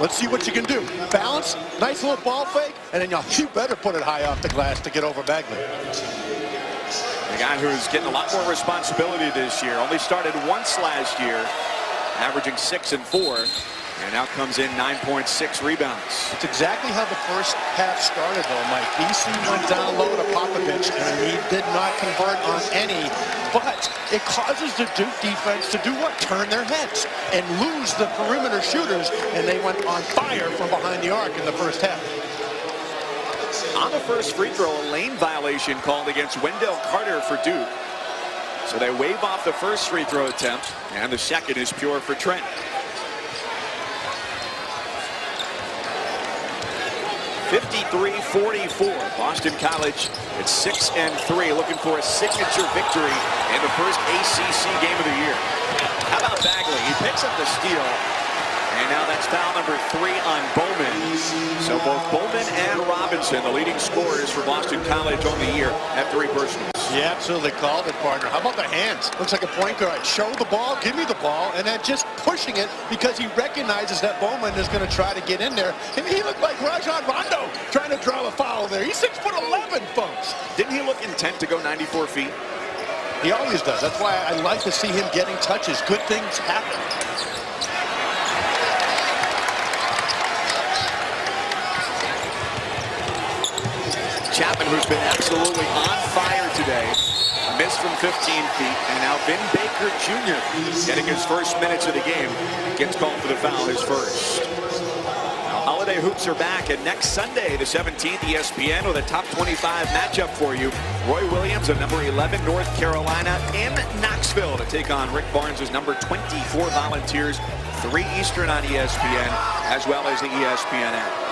Let's see what you can do. Balance, nice little ball fake, and then you better put it high off the glass to get over Bagley. The guy who's getting a lot more responsibility this year. Only started once last year, averaging 6 and 4. And now comes in 9.6 rebounds. It's exactly how the first half started, though, Mike. BC went down low to Popovich, and he did not convert on any. But it causes the Duke defense to do what? Turn their heads and lose the perimeter shooters, and they went on fire from behind the arc in the first half. On the first free throw, a lane violation called against Wendell Carter for Duke. So they wave off the first free throw attempt, and the second is pure for Trent. 53-44. Boston College at 6 and 3, looking for a signature victory in the first ACC game of the year. How about Bagley? He picks up the steal, and now that's foul number 3 on Bowman. So both Bowman and Robinson, the leading scorers for Boston College on the year, have 3 personals. You absolutely called it, partner. How about the hands? Looks like a point guard. Show the ball, give me the ball, and then just pushing it because he recognizes that Bowman is going to try to get in there. And he looked like Rajon Rondo trying to draw a foul there. He's 6'11", folks. Didn't he look intent to go 94 feet? He always does. That's why I like to see him getting touches. Good things happen. Chapman, who's been absolutely on fire today, missed from 15 feet, and now Ben Baker Jr. getting his first minutes of the game, gets called for the foul, his first. Now, Holiday Hoops are back, and next Sunday, the 17th, ESPN with a top 25 matchup for you. Roy Williams of number 11, North Carolina, in Knoxville to take on Rick Barnes' number 24 Volunteers, 3 Eastern on ESPN, as well as the ESPN app.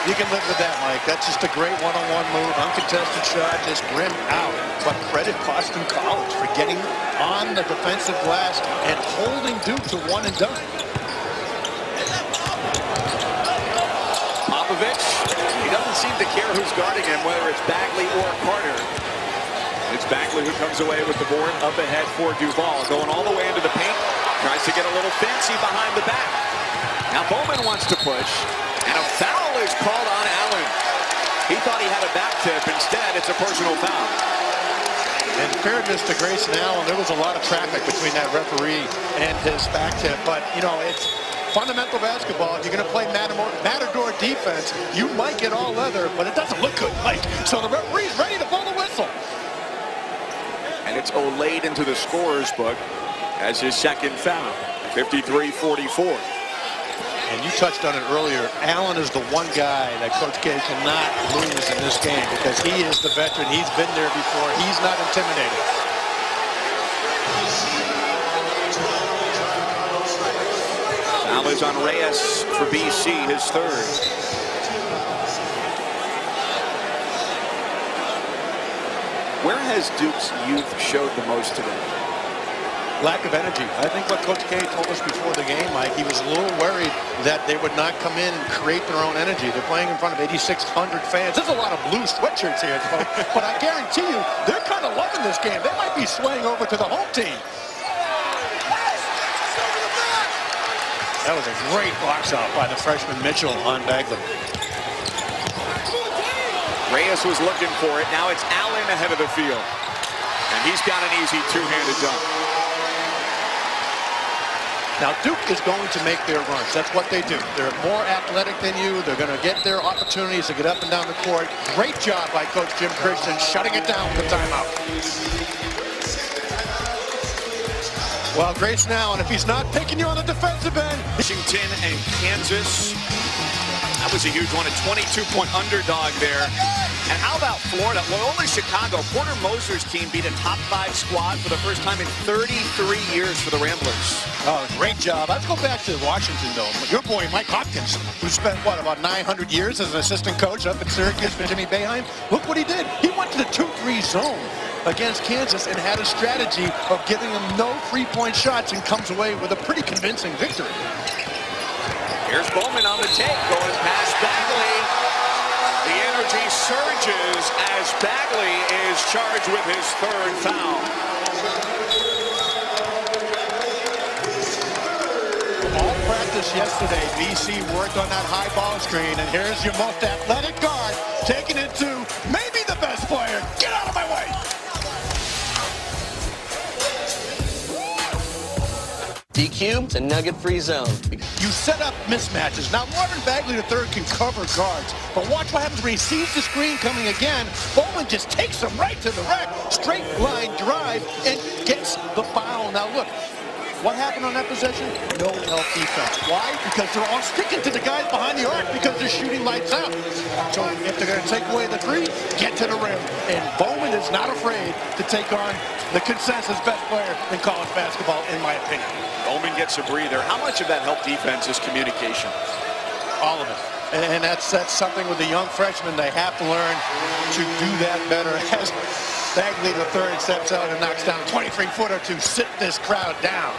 You can live with that, Mike. That's just a great one-on-one move. Uncontested shot, just rimmed out. But credit Boston College for getting on the defensive glass and holding Duke to 1 and done. Popovich, he doesn't seem to care who's guarding him, whether it's Bagley or Carter. It's Bagley who comes away with the board up ahead for Duval. Going all the way into the paint. Tries to get a little fancy behind the back. Now Bowman wants to push. And a foul is called on Allen. He thought he had a back tip. Instead, it's a personal foul. In fairness to Grayson Allen, there was a lot of traffic between that referee and his back tip. But, you know, it's fundamental basketball. If you're going to play matador defense, you might get all leather, but it doesn't look good, Mike. So the referee's ready to blow the whistle. And it's Olayed into the scorer's book as his second foul. 53-44. And you touched on it earlier. Allen is the one guy that Coach K cannot lose in this game because he is the veteran. He's been there before. He's not intimidated. Foul is on Reyes for BC, his third. Where has Duke's youth showed the most today? Lack of energy. I think what Coach K told us before the game, Mike, he was a little worried that they would not come in and create their own energy. They're playing in front of 8,600 fans. There's a lot of blue sweatshirts here, folks, but I guarantee you, they're kind of loving this game. They might be swaying over to the home team. That was a great box out by the freshman Mitchell on Bagley. Reyes was looking for it. Now it's Allen ahead of the field. And he's got an easy two-handed dunk. Now, Duke is going to make their runs. That's what they do. They're more athletic than you. They're going to get their opportunities to get up and down the court. Great job by Coach Jim Christian shutting it down with the timeout. Well, Grayson Allen, if he's not picking you on the defensive end. Washington and Kansas That was a huge one, a 22-point underdog there. And how about Florida? Loyola Chicago, Porter Moser's team beat a top 5 squad for the first time in 33 years for the Ramblers. Oh, great job. Let's go back to Washington, though. Your boy, Mike Hopkins, who spent, what, about 900 years as an assistant coach up at Syracuse for Jimmy Boeheim. Look what he did. He went to the 2-3 zone against Kansas and had a strategy of giving them no 3-point shots and comes away with a pretty convincing victory. Here's Bowman on the take, going past Bagley. The energy surges as Bagley is charged with his 3rd foul. All practice yesterday, BC worked on that high ball screen, and here's your most athletic guard taking it to maybe the best player. Get out of my way! DQ, it's a nugget-free zone. You set up mismatches. Now, Marvin Bagley III can cover guards, but watch what happens when he sees the screen coming again. Bowman just takes him right to the rack, straight line drive, and gets the foul. Now, look, what happened on that possession? No help defense. Why? Because they're all sticking to the guys behind the arc because they're shooting lights out. So if they're going to take away the 3, get to the rim. And Bowman is not afraid to take on the consensus best player in college basketball, in my opinion. Bowman gets a breather. How much of that help defense is communication? All of it. And that's something with the young freshmen. They have to learn to do that better. As Bagley III steps out and knocks down a 23-footer to sit this crowd down.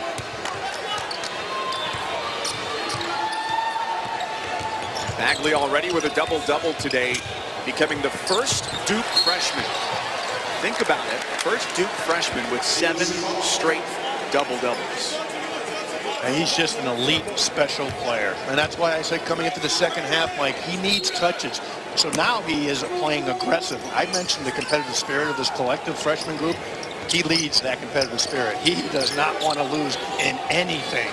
Bagley already with a double-double today, becoming the first Duke freshman. Think about it. First Duke freshman with 7 straight double-doubles. And he's just an elite special player. And that's why I said coming into the second half, Mike, he needs touches. So now he is playing aggressive. I mentioned the competitive spirit of this collective freshman group. He leads that competitive spirit. He does not want to lose in anything.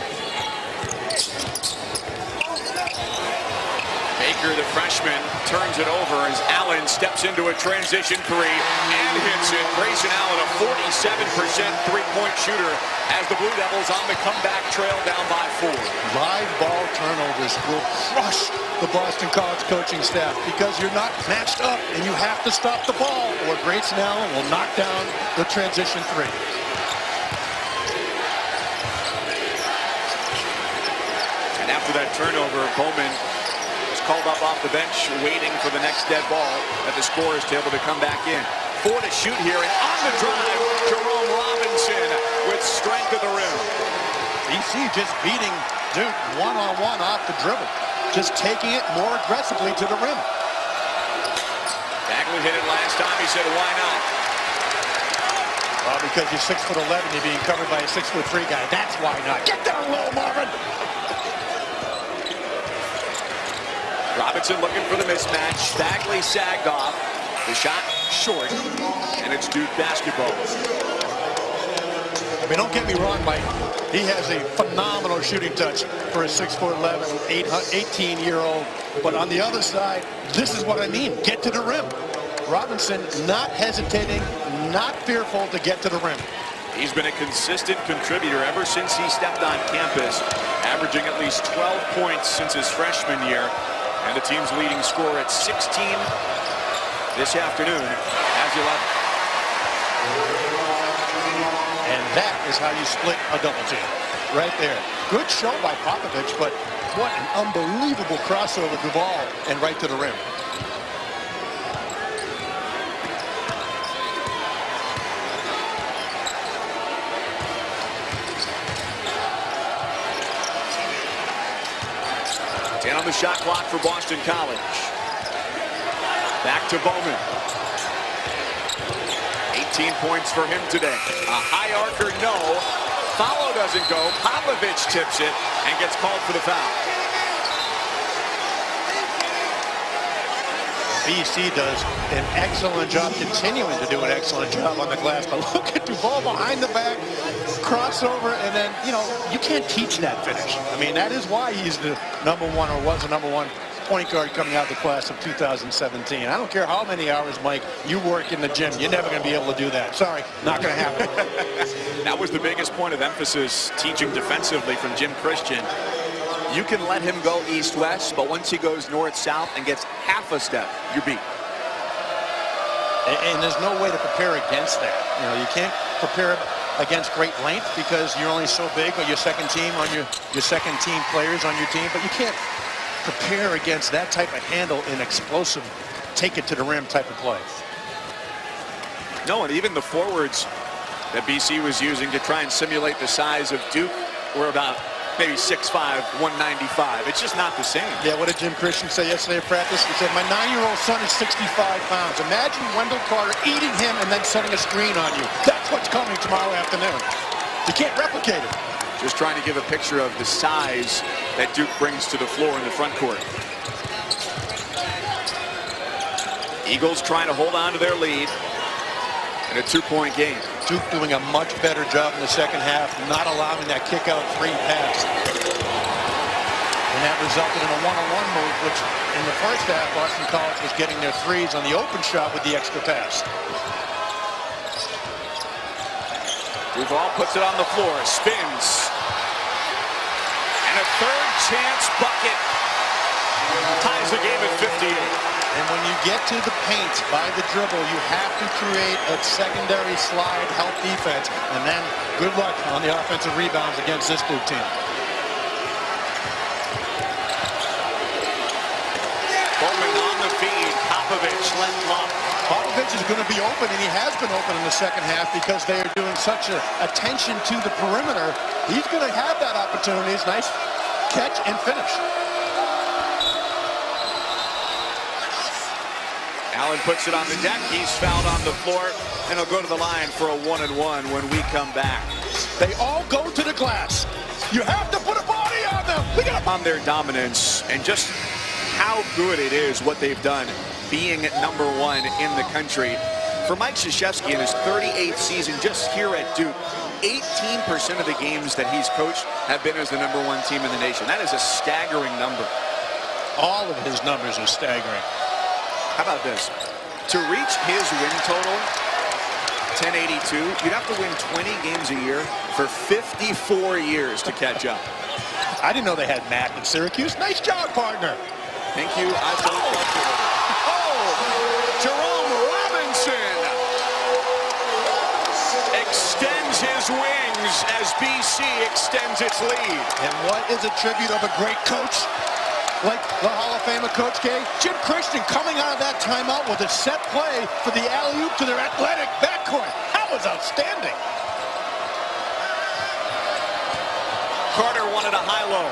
Baker, the freshman, turns it over as Allen steps into a transition 3 and hits it. Grayson Allen, a 47% three-point shooter as the Blue Devils on the comeback trail down by 4. Live ball turnovers will crush the Boston College coaching staff because you're not matched up and you have to stop the ball or Grayson Allen will knock down the transition 3. And after that turnover, Bowman called up off the bench, waiting for the next dead ball at the scorer's table to come back in. 4 to shoot here, and on the drive, Jerome Robinson with strength at the rim. BC just beating Duke one-on-one off the dribble, just taking it more aggressively to the rim. Bagley hit it last time. He said, why not? Well, because you're 6'11", you're being covered by a 6'3" guy. That's why not. Get down low, Marvin. Robinson looking for the mismatch. Bagley sagged off. The shot short, and it's Duke basketball. I mean, don't get me wrong, Mike. He has a phenomenal shooting touch for a 6'11", 18-year-old. But on the other side, this is what I mean. Get to the rim. Robinson not hesitating, not fearful to get to the rim. He's been a consistent contributor ever since he stepped on campus, averaging at least 12 points since his freshman year. And the team's leading scorer at 16 this afternoon has 11. And that is how you split a double team. Right there. Good show by Popovich, but what an unbelievable crossover to the ball and right to the rim. And on the shot clock for Boston College. Back to Bowman. 18 points for him today. A high arcer, no. Follow doesn't go. Popovich tips it and gets called for the foul. BC does an excellent job, continuing to do an excellent job on the glass. But look at Duval behind the back, crossover, and then, you know, you can't teach that finish. I mean, that is why he's the #1 or was the #1 point guard coming out of the class of 2017. I don't care how many hours, Mike, you work in the gym. You're never going to be able to do that. Sorry, not going to happen. That was the biggest point of emphasis teaching defensively from Jim Christian. You can let him go east-west, but once he goes north-south and gets half a step, you're beat. And there's no way to prepare against that. You know, you can't prepare against great length because you're only so big, or your second team players on your team, but you can't prepare against that type of handle in explosive, take it to the rim type of play. No, and even the forwards that BC was using to try and simulate the size of Duke were about maybe 6'5", 195. It's just not the same. Yeah, what did Jim Christian say yesterday at practice? He said, my 9-year-old son is 65 pounds. Imagine Wendell Carter eating him and then setting a screen on you. That's what's coming tomorrow afternoon. You can't replicate it. Just trying to give a picture of the size that Duke brings to the floor in the front court. Eagles trying to hold on to their lead in a 2-point game. Duke doing a much better job in the second half, not allowing that kick-out free pass. And that resulted in a one-on-one move, which in the first half, Boston College was getting their threes on the open shot with the extra pass. Duval puts it on the floor, spins. And a third chance bucket ties the game at 58. And when you get to the paint by the dribble, you have to create a secondary slide, help defense, and then good luck on the offensive rebounds against this Duke team. Bowman on the feed, Popovich left lock. Popovich is going to be open, and he has been open in the second half because they are doing such attention to the perimeter. He's going to have that opportunity. It's nice catch and finish. Allen puts it on the deck. He's fouled on the floor, and he'll go to the line for a 1-and-1 when we come back. They all go to the glass. You have to put a body on them. We got on their dominance and just how good it is what they've done being at #1 in the country. For Mike Krzyzewski in his 38th season just here at Duke, 18% of the games that he's coached have been as the #1 team in the nation. That is a staggering number. All of his numbers are staggering. How about this? To reach his win total, 1082, you'd have to win 20 games a year for 54 years to catch up. I didn't know they had Matt in Syracuse. Nice job, partner. Thank you. Jerome Robinson extends his wings as BC extends its lead. And what is a tribute of a great coach? Like the Hall of Famer Coach K, Jim Christian coming out of that timeout with a set play for the alley-oop to their athletic backcourt. That was outstanding. Carter wanted a high-low.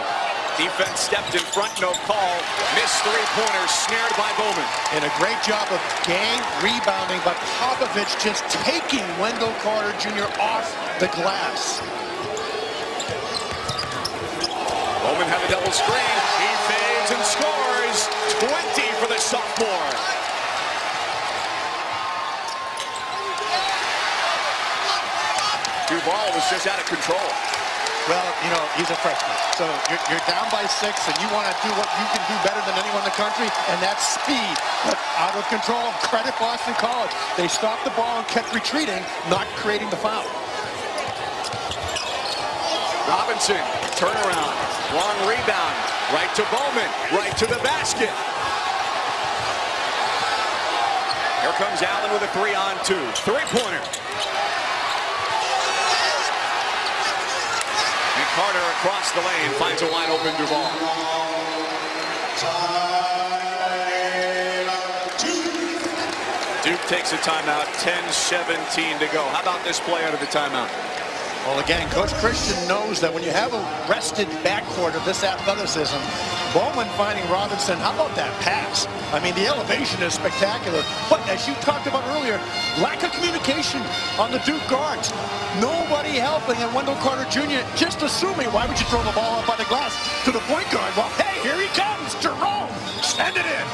Defense stepped in front, no call. Missed three-pointer, snared by Bowman. And a great job of gang rebounding, but Popovich just taking Wendell Carter Jr. off the glass. Bowman had a double screen. He fades and scores. 20 for the sophomore. Duval was just out of control. Well, you know, he's a freshman. So you're down by 6, and you want to do what you can do better than anyone in the country, and that's speed. But out of control. Credit Boston College. They stopped the ball and kept retreating, not creating the foul. Robinson, turnaround, long rebound, right to Bowman, right to the basket. Here comes Allen with a 3-on-2, three-pointer. And Carter across the lane finds a wide open Duval. Duke takes a timeout, 10-17 to go. How about this play out of the timeout? Well, again, Coach Christian knows that when you have a rested backcourt of this athleticism, Bowman finding Robinson, how about that pass? I mean, the elevation is spectacular. But as you talked about earlier, lack of communication on the Duke guards. Nobody helping, and Wendell Carter Jr. just assuming, why would you throw the ball up by the glass to the point guard? Well, hey, here he comes, Jerome. Send it in.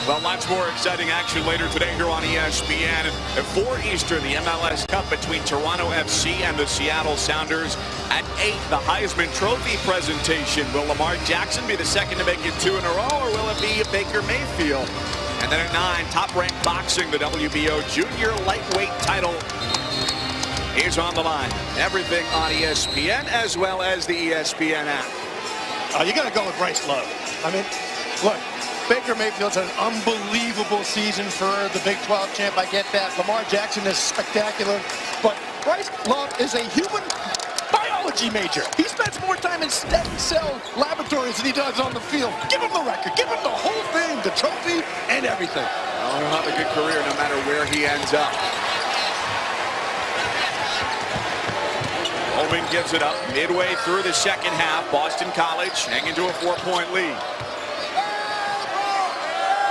Well, lots more exciting action later today here on ESPN. At 4 Eastern, the MLS Cup between Toronto FC and the Seattle Sounders. At 8, the Heisman Trophy presentation. Will Lamar Jackson be the second to make it 2 in a row, or will it be Baker Mayfield? And then at 9, top-ranked boxing, the WBO junior lightweight title is on the line. Everything on ESPN as well as the ESPN app. You got to go with Bryce Love. I mean, look, Baker Mayfield's had an unbelievable season for the Big 12 champ. I get that. Lamar Jackson is spectacular. But Bryce Love is a human biology major. He spends more time in stem cell laboratories than he does on the field. Give him the record. Give him the whole thing, the trophy, and everything. Well, he'll have a good career no matter where he ends up. Bowman gives it up midway through the second half. Boston College hanging to a 4-point lead.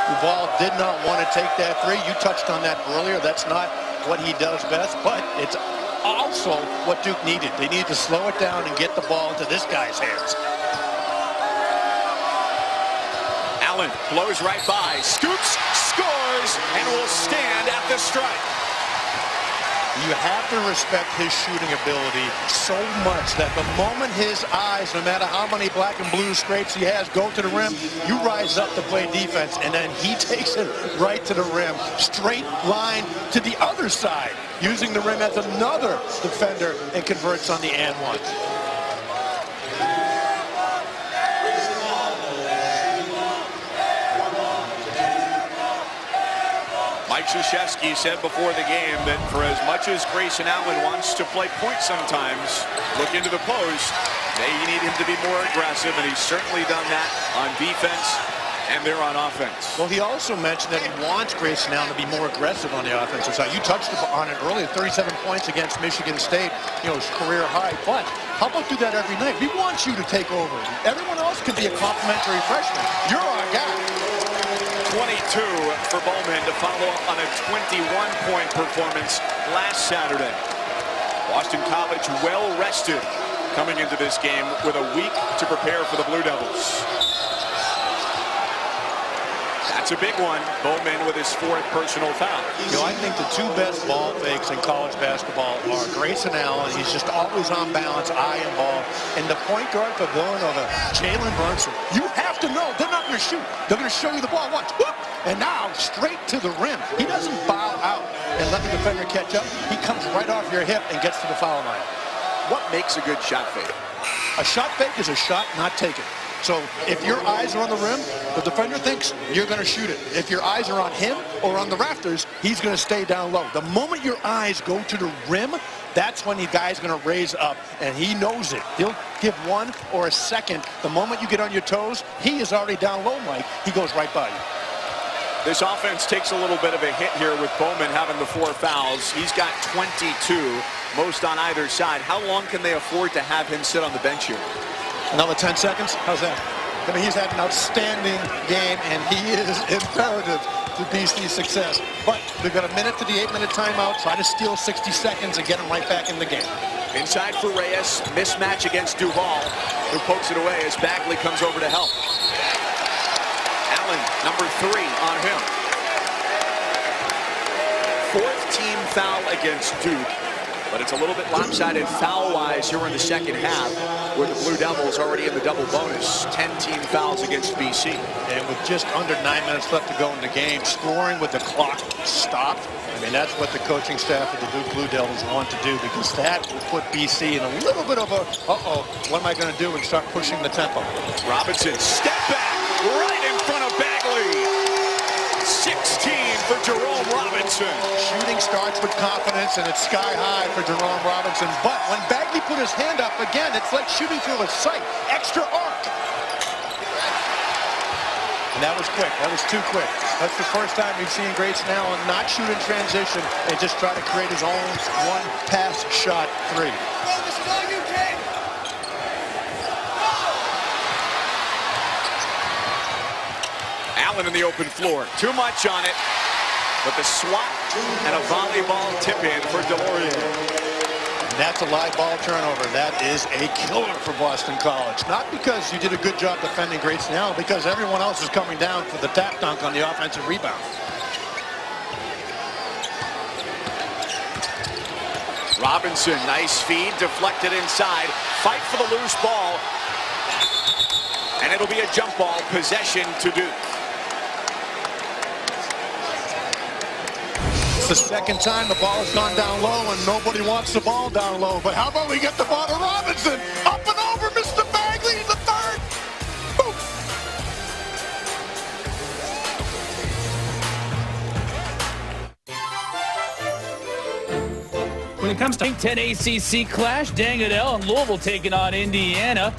Duval did not want to take that three. You touched on that earlier. That's not what he does best, but it's also what Duke needed. They needed to slow it down and get the ball into this guy's hands. Allen blows right by, scoops, scores, and will stand at the strike. You have to respect his shooting ability so much that the moment his eyes, no matter how many black and blue scrapes he has, go to the rim, you rise up to play defense, and then he takes it right to the rim, straight line to the other side, using the rim as another defender, and converts on the and one. Mike Krzyzewski said before the game that for as much as Grayson Allen wants to play point sometimes, look into the post, they need him to be more aggressive, and he's certainly done that on defense and there on offense. Well, he also mentioned that he wants Grayson Allen to be more aggressive on the offensive side. You touched on it earlier, 37 points against Michigan State, you know, his career high. But how about do that every night? We want you to take over. Everyone else could be a complimentary freshman. You're our guy. 22 for Bowman to follow up on a 21-point performance last Saturday. Boston College well rested coming into this game with a week to prepare for the Blue Devils. That's a big one. Bowman with his 4th personal foul. You know, I think the 2 best ball fakes in college basketball are Grayson Allen. He's just always on balance, eye and ball. And the point guard for Villanova, Jalen Brunson. You have to know they're not going to shoot. They're going to show you the ball. Watch. Whoop. And now straight to the rim. He doesn't bow out and let the defender catch up. He comes right off your hip and gets to the foul line. What makes a good shot fake? A shot fake is a shot not taken. So if your eyes are on the rim, the defender thinks you're going to shoot it. If your eyes are on him or on the rafters, he's going to stay down low. The moment your eyes go to the rim, that's when the guy's going to raise up, and he knows it. He'll give 1 or a second. The moment you get on your toes, he is already down low, Mike. He goes right by you. This offense takes a little bit of a hit here with Bowman having the 4 fouls. He's got 22, most on either side. How long can they afford to have him sit on the bench here? Another 10 seconds? How's that? I mean, he's had an outstanding game, and he is imperative to BC's success. But they've got a minute to the 8-minute timeout. Try to steal 60 seconds and get him right back in the game. Inside for Reyes. Mismatch against Duval, who pokes it away as Bagley comes over to help. Allen, number 3 on him. 4th team foul against Duke. But it's a little bit lopsided foul-wise here in the second half, where the Blue Devils already in the double bonus. 10 team fouls against BC. And with just under 9 minutes left to go in the game, scoring with the clock stopped. I mean, that's what the coaching staff of the Duke Blue Devils want to do, because that will put BC in a little bit of a, what am I going to do, and start pushing the tempo. Robinson, step back, right in front of Bagley. 16 for Jerome Robinson. Shooting starts with confidence, and it's sky high for Jerome Robinson. But when Bagley put his hand up again, it's like shooting through a sight. Extra arc. And that was quick. That was too quick. That's the first time we've seen Grayson Allen not shoot in transition and just try to create his own one-pass shot 3. Allen in the open floor. Too much on it. But the swat and a volleyball tip-in for DeLaurier. That's a live ball turnover. That is a killer for Boston College. Not because you did a good job defending Grayson Allen, because everyone else is coming down for the tap dunk on the offensive rebound. Robinson, nice feed, deflected inside. Fight for the loose ball. And it'll be a jump ball, possession to Duke. It's the second time the ball has gone down low, and nobody wants the ball down low. But how about we get the ball to Robinson? Up and over, Mr. Bagley, the 3rd. when it comes to 10 ACC clash, Dangadell and Louisville taking on Indiana.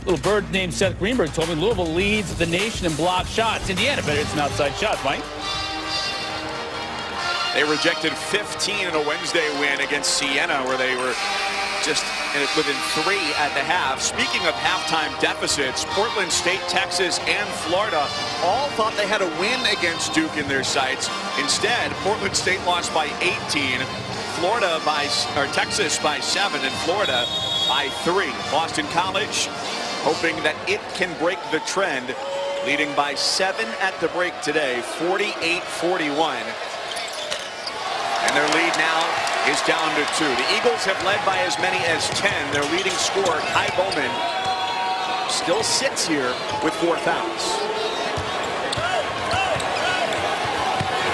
Little bird named Seth Greenberg told me Louisville leads the nation in block shots. Indiana better hit some outside shots, Mike. They rejected 15 in a Wednesday win against Siena, where they were just within 3 at the half. Speaking of halftime deficits, Portland State, Texas, and Florida all thought they had a win against Duke in their sights. Instead, Portland State lost by 18, Texas by 7, and Florida by 3. Boston College hoping that it can break the trend, leading by 7 at the break today, 48-41. And their lead now is down to 2. The Eagles have led by as many as 10. Their leading scorer, Kai Bowman, still sits here with 4 fouls.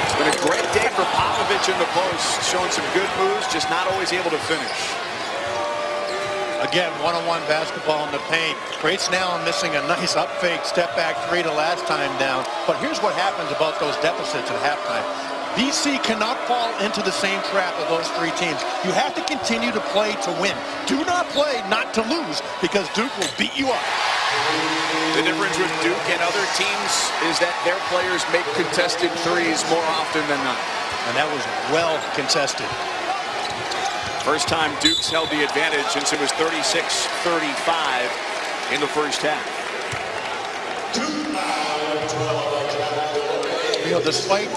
It's been a great day for Popovich in the post, showing some good moves, just not always able to finish. Again, one-on-one basketball in the paint. Great Snell missing a nice up fake step back 3 the last time down. But here's what happens about those deficits at halftime. BC cannot fall into the same trap of those 3 teams. You have to continue to play to win. Do not play not to lose, because Duke will beat you up. The difference with Duke and other teams is that their players make contested threes more often than not. And that was well contested. First time Duke's held the advantage since it was 36-35 in the first half. You know, despite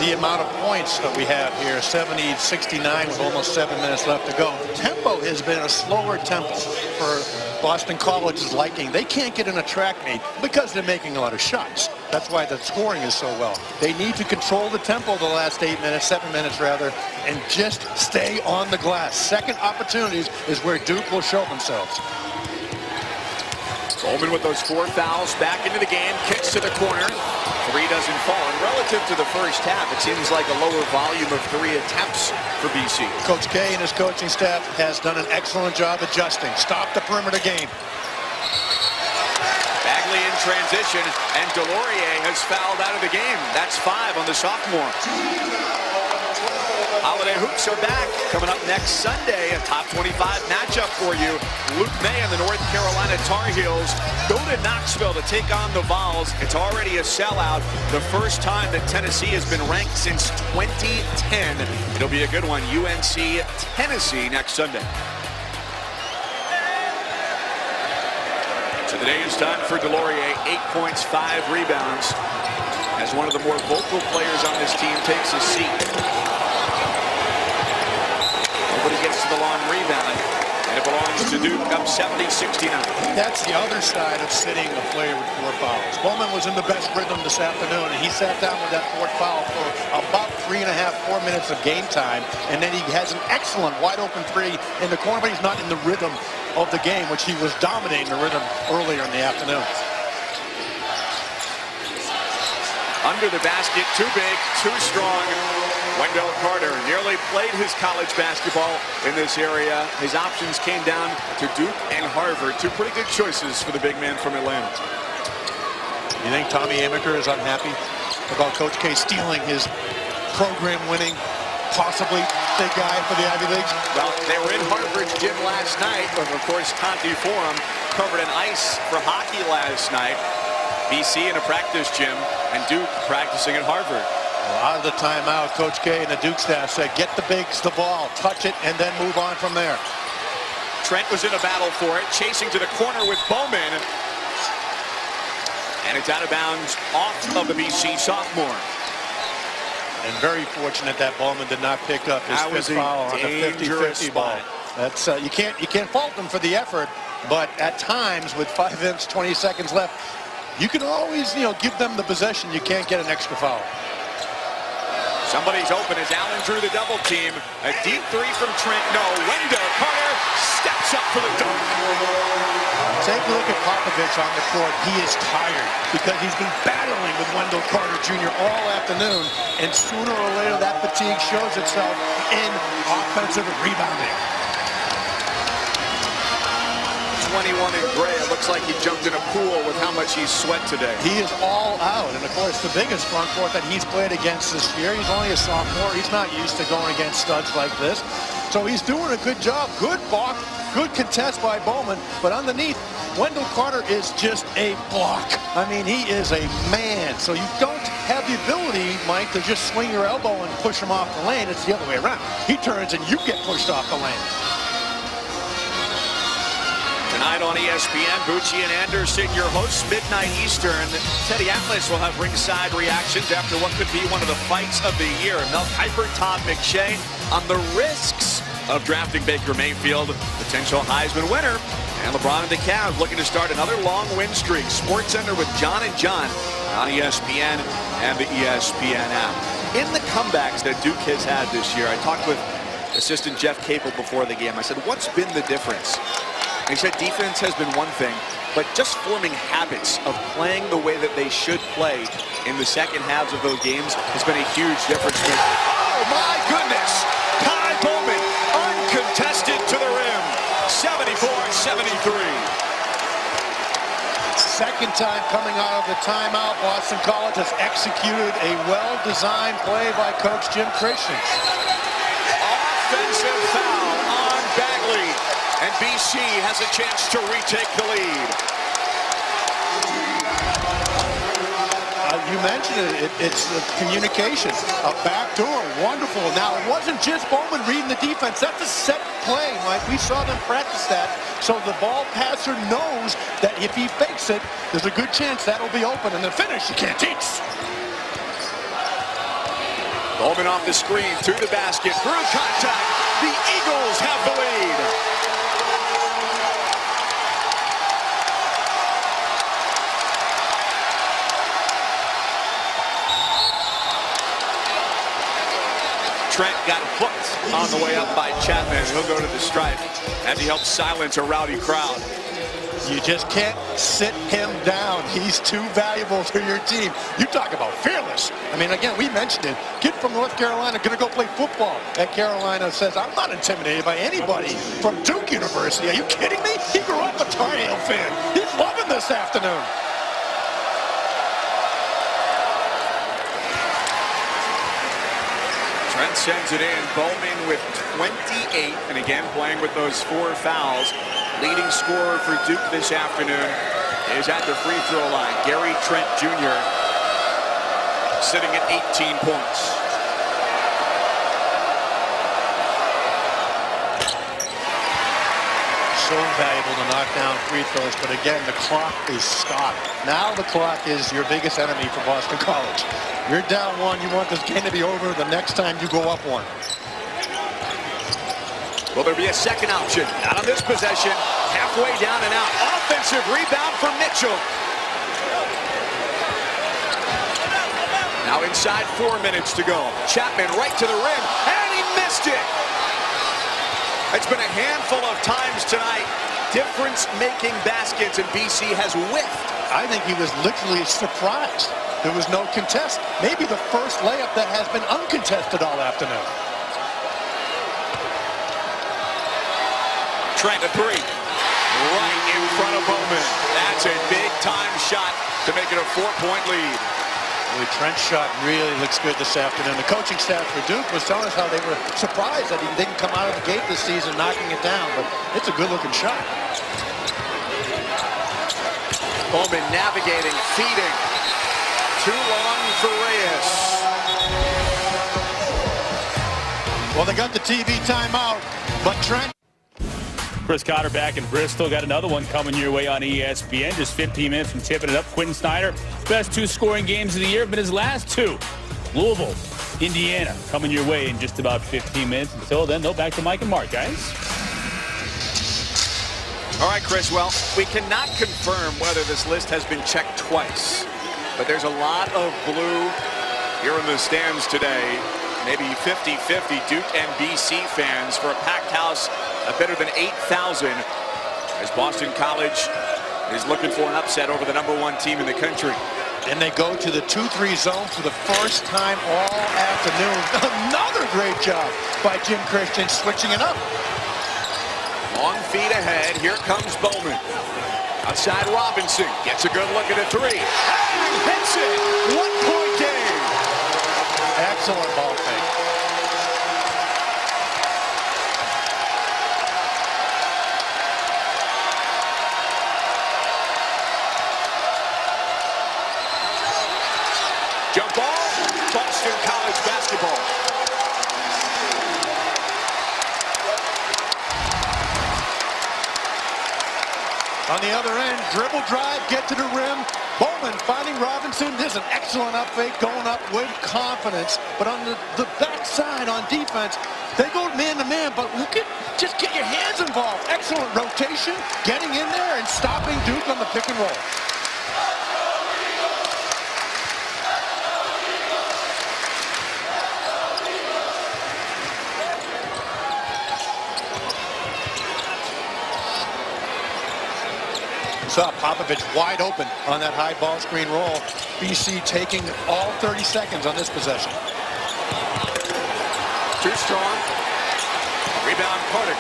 the amount of points that we have here, 70-69 with almost 7 minutes left to go, tempo has been a slower tempo for Boston College's liking. They can't get in a track meet because they're making a lot of shots. That's why the scoring is so well. They need to control the tempo the last 7 minutes rather, and just stay on the glass. Second opportunities is where Duke will show themselves. Bowman with those 4 fouls back into the game, kicks to the corner. 3 doesn't fall. And relative to the first half, it seems like a lower volume of 3 attempts for BC. Coach K and his coaching staff has done an excellent job adjusting. Stop the perimeter game. Bagley in transition, and Delorier has fouled out of the game. That's 5 on the sophomore. Holiday Hoops are back. Coming up next Sunday, a top 25 matchup for you. Luke May and the North Carolina Tar Heels go to Knoxville to take on the Vols. It's already a sellout. The first time that Tennessee has been ranked since 2010. It'll be a good one. UNC Tennessee next Sunday. So today is time for Delorier. 8 points, 5 rebounds. As one of the more vocal players on this team takes his seat. Nobody gets to the long rebound, and it belongs to Duke, up 70-69. That's the other side of sitting a player with 4 fouls. Bowman was in the best rhythm this afternoon, and he sat down with that 4th foul for about 3.5-4 minutes of game time, and then he has an excellent wide-open 3 in the corner, but he's not in the rhythm of the game, which he was dominating the rhythm earlier in the afternoon. Under the basket, too big, too strong. Wendell Carter nearly played his college basketball in this area. His options came down to Duke and Harvard. 2 pretty good choices for the big man from Atlanta. You think Tommy Amaker is unhappy about Coach K stealing his program-winning, possibly big guy for the Ivy Leagues? Well, they were in Harvard's gym last night, but of course Conte Forum covered in ice for hockey last night. BC in a practice gym, and Duke practicing at Harvard. Well, out of the timeout, Coach K and the Duke staff said, get the bigs the ball, touch it, and then move on from there. Trent was in a battle for it, chasing to the corner with Bowman. And it's out of bounds off of the BC sophomore. And very fortunate that Bowman did not pick up his 5th foul on the 50-50 ball. That's you can't fault them for the effort, but at times with 5 minutes, 20 seconds left, you can always, give them the possession. You can't get an extra foul. Somebody's open as Allen drew the double team. A deep 3 from Trent. No, Wendell Carter steps up for the dunk. Take a look at Popovich on the court. He is tired because he's been battling with Wendell Carter Jr. all afternoon. And sooner or later, that fatigue shows itself in offensive rebounding. 21 in gray. It looks like he jumped in a pool with how much he's sweat today. He is all out. And, of course, the biggest front court that he's played against this year, he's only a sophomore. He's not used to going against studs like this. So he's doing a good job. Good block, good contest by Bowman. But underneath, Wendell Carter is just a block. I mean, he is a man. So you don't have the ability, Mike, to just swing your elbow and push him off the lane. It's the other way around. He turns and you get pushed off the lane. Tonight on ESPN, Bucci and Anderson, your hosts, midnight Eastern. Teddy Atlas will have ringside reactions after what could be one of the fights of the year. Mel Kiper, Todd McShay on the risks of drafting Baker Mayfield, potential Heisman winner. And LeBron and the Cavs looking to start another long win streak. SportsCenter with John and John on ESPN and the ESPN app. In the comebacks that Duke has had this year, I talked with assistant Jeff Capel before the game. I said, what's been the difference? He said defense has been one thing, but just forming habits of playing the way that they should play in the second halves of those games has been a huge difference. Oh my goodness! Ty Bowman uncontested to the rim. 74-73. Second time coming out of the timeout, Boston College has executed a well-designed play by Coach Jim Christian. Offensive foul on Bagley, and BC has a chance to retake the lead. You mentioned it. It's communication. A backdoor, wonderful. Now, it wasn't just Bowman reading the defense. That's a set play, Mike. We saw them practice that. So the ball passer knows that if he fakes it, there's a good chance that'll be open. And the finish, you can't teach. Bowman off the screen, through the basket, through contact. The Eagles have the lead. Trent got hooked on the way up by Chapman. He'll go to the stripe, and he helps silence a rowdy crowd. You just can't sit him down. He's too valuable to your team. You talk about fearless. I mean, again, we mentioned it. Kid from North Carolina going to go play football at Carolina says, I'm not intimidated by anybody from Duke University. Are you kidding me? He grew up a Tar Heel fan. He's loving this afternoon. Trent sends it in. Bowman with 28, and again playing with those 4 fouls. Leading scorer for Duke this afternoon is at the free throw line. Gary Trent Jr. sitting at 18 points. So valuable to knock down free throws, but again, the clock is stopped. Now the clock is your biggest enemy for Boston College. You're down 1. You want this game to be over the next time you go up 1. Will there be a second option? Not on this possession. Halfway down and out. Offensive rebound for Mitchell. Now inside 4 minutes to go. Chapman right to the rim, and he missed it. It's been a handful of times tonight. Difference-making baskets, and BC has whiffed. I think he was literally surprised. There was no contest. Maybe the first layup that has been uncontested all afternoon. Trent, a 3. Right in front of Bowman. That's a big-time shot to make it a 4-point lead. The Trent shot really looks good this afternoon. The coaching staff for Duke was telling us how they were surprised that he didn't come out of the gate this season knocking it down, but it's a good-looking shot. Bowman navigating, feeding. Too long for Reyes. Well, they got the TV timeout, but Trent... Chris Cotter back in Bristol. Got another one coming your way on ESPN. Just 15 minutes from tipping it up. Quentin Snyder, best 2 scoring games of the year, but his last 2. Louisville, Indiana, coming your way in just about 15 minutes. Until then, though, back to Mike and Mark, guys. All right, Chris. Well, we cannot confirm whether this list has been checked twice, but there's a lot of blue here in the stands today. Maybe 50-50 Duke and BC fans for a packed house of better than 8,000 as Boston College is looking for an upset over the #1 team in the country. And they go to the 2-3 zone for the first time all afternoon. Another great job by Jim Christian switching it up. Long feet ahead. Here comes Bowman. Outside Robinson. Gets a good look at a three. And hits it. 1-point game. Excellent ball fake. Jump ball. Boston College basketball. On the other end, dribble drive, get to the rim. Bowman finding Robinson. There's an excellent up fake going up with confidence. But on the backside on defense, they go man to man, but look at, just get your hands involved. Excellent rotation, getting in there and stopping Duke on the pick and roll. Saw Popovich wide open on that high ball screen roll. BC taking all 30 seconds on this possession. Too strong. Rebound Carter.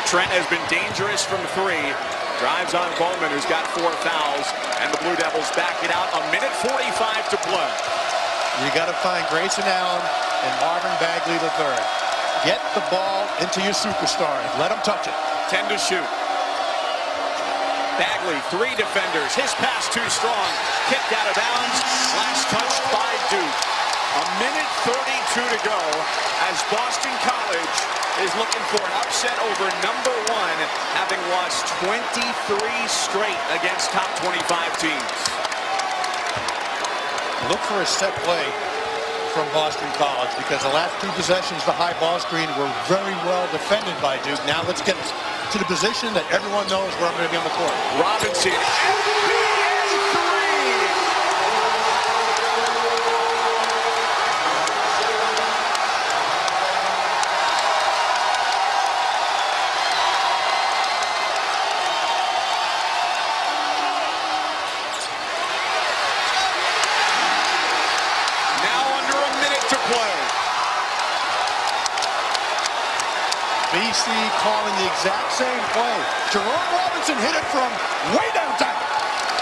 Trent has been dangerous from three. Drives on Bowman, who's got 4 fouls. And the Blue Devils back it out. 1:45 to play. You got to find Grayson Allen and Marvin Bagley III. Get the ball into your superstars. Let them touch it. 10 to shoot. Bagley, 3 defenders. His pass too strong. Kicked out of bounds. Last touched by Duke. 1:32 to go as Boston College is looking for an upset over number 1, having lost 23 straight against top 25 teams. Look for a set play from Boston College because the last 2 possessions, the high ball screen, were very well defended by Duke. Now let's get to the position that everyone knows where I'm going to be on the court. Robinson. BC calling the exact same play. Jerome Robinson hit it from way downtown.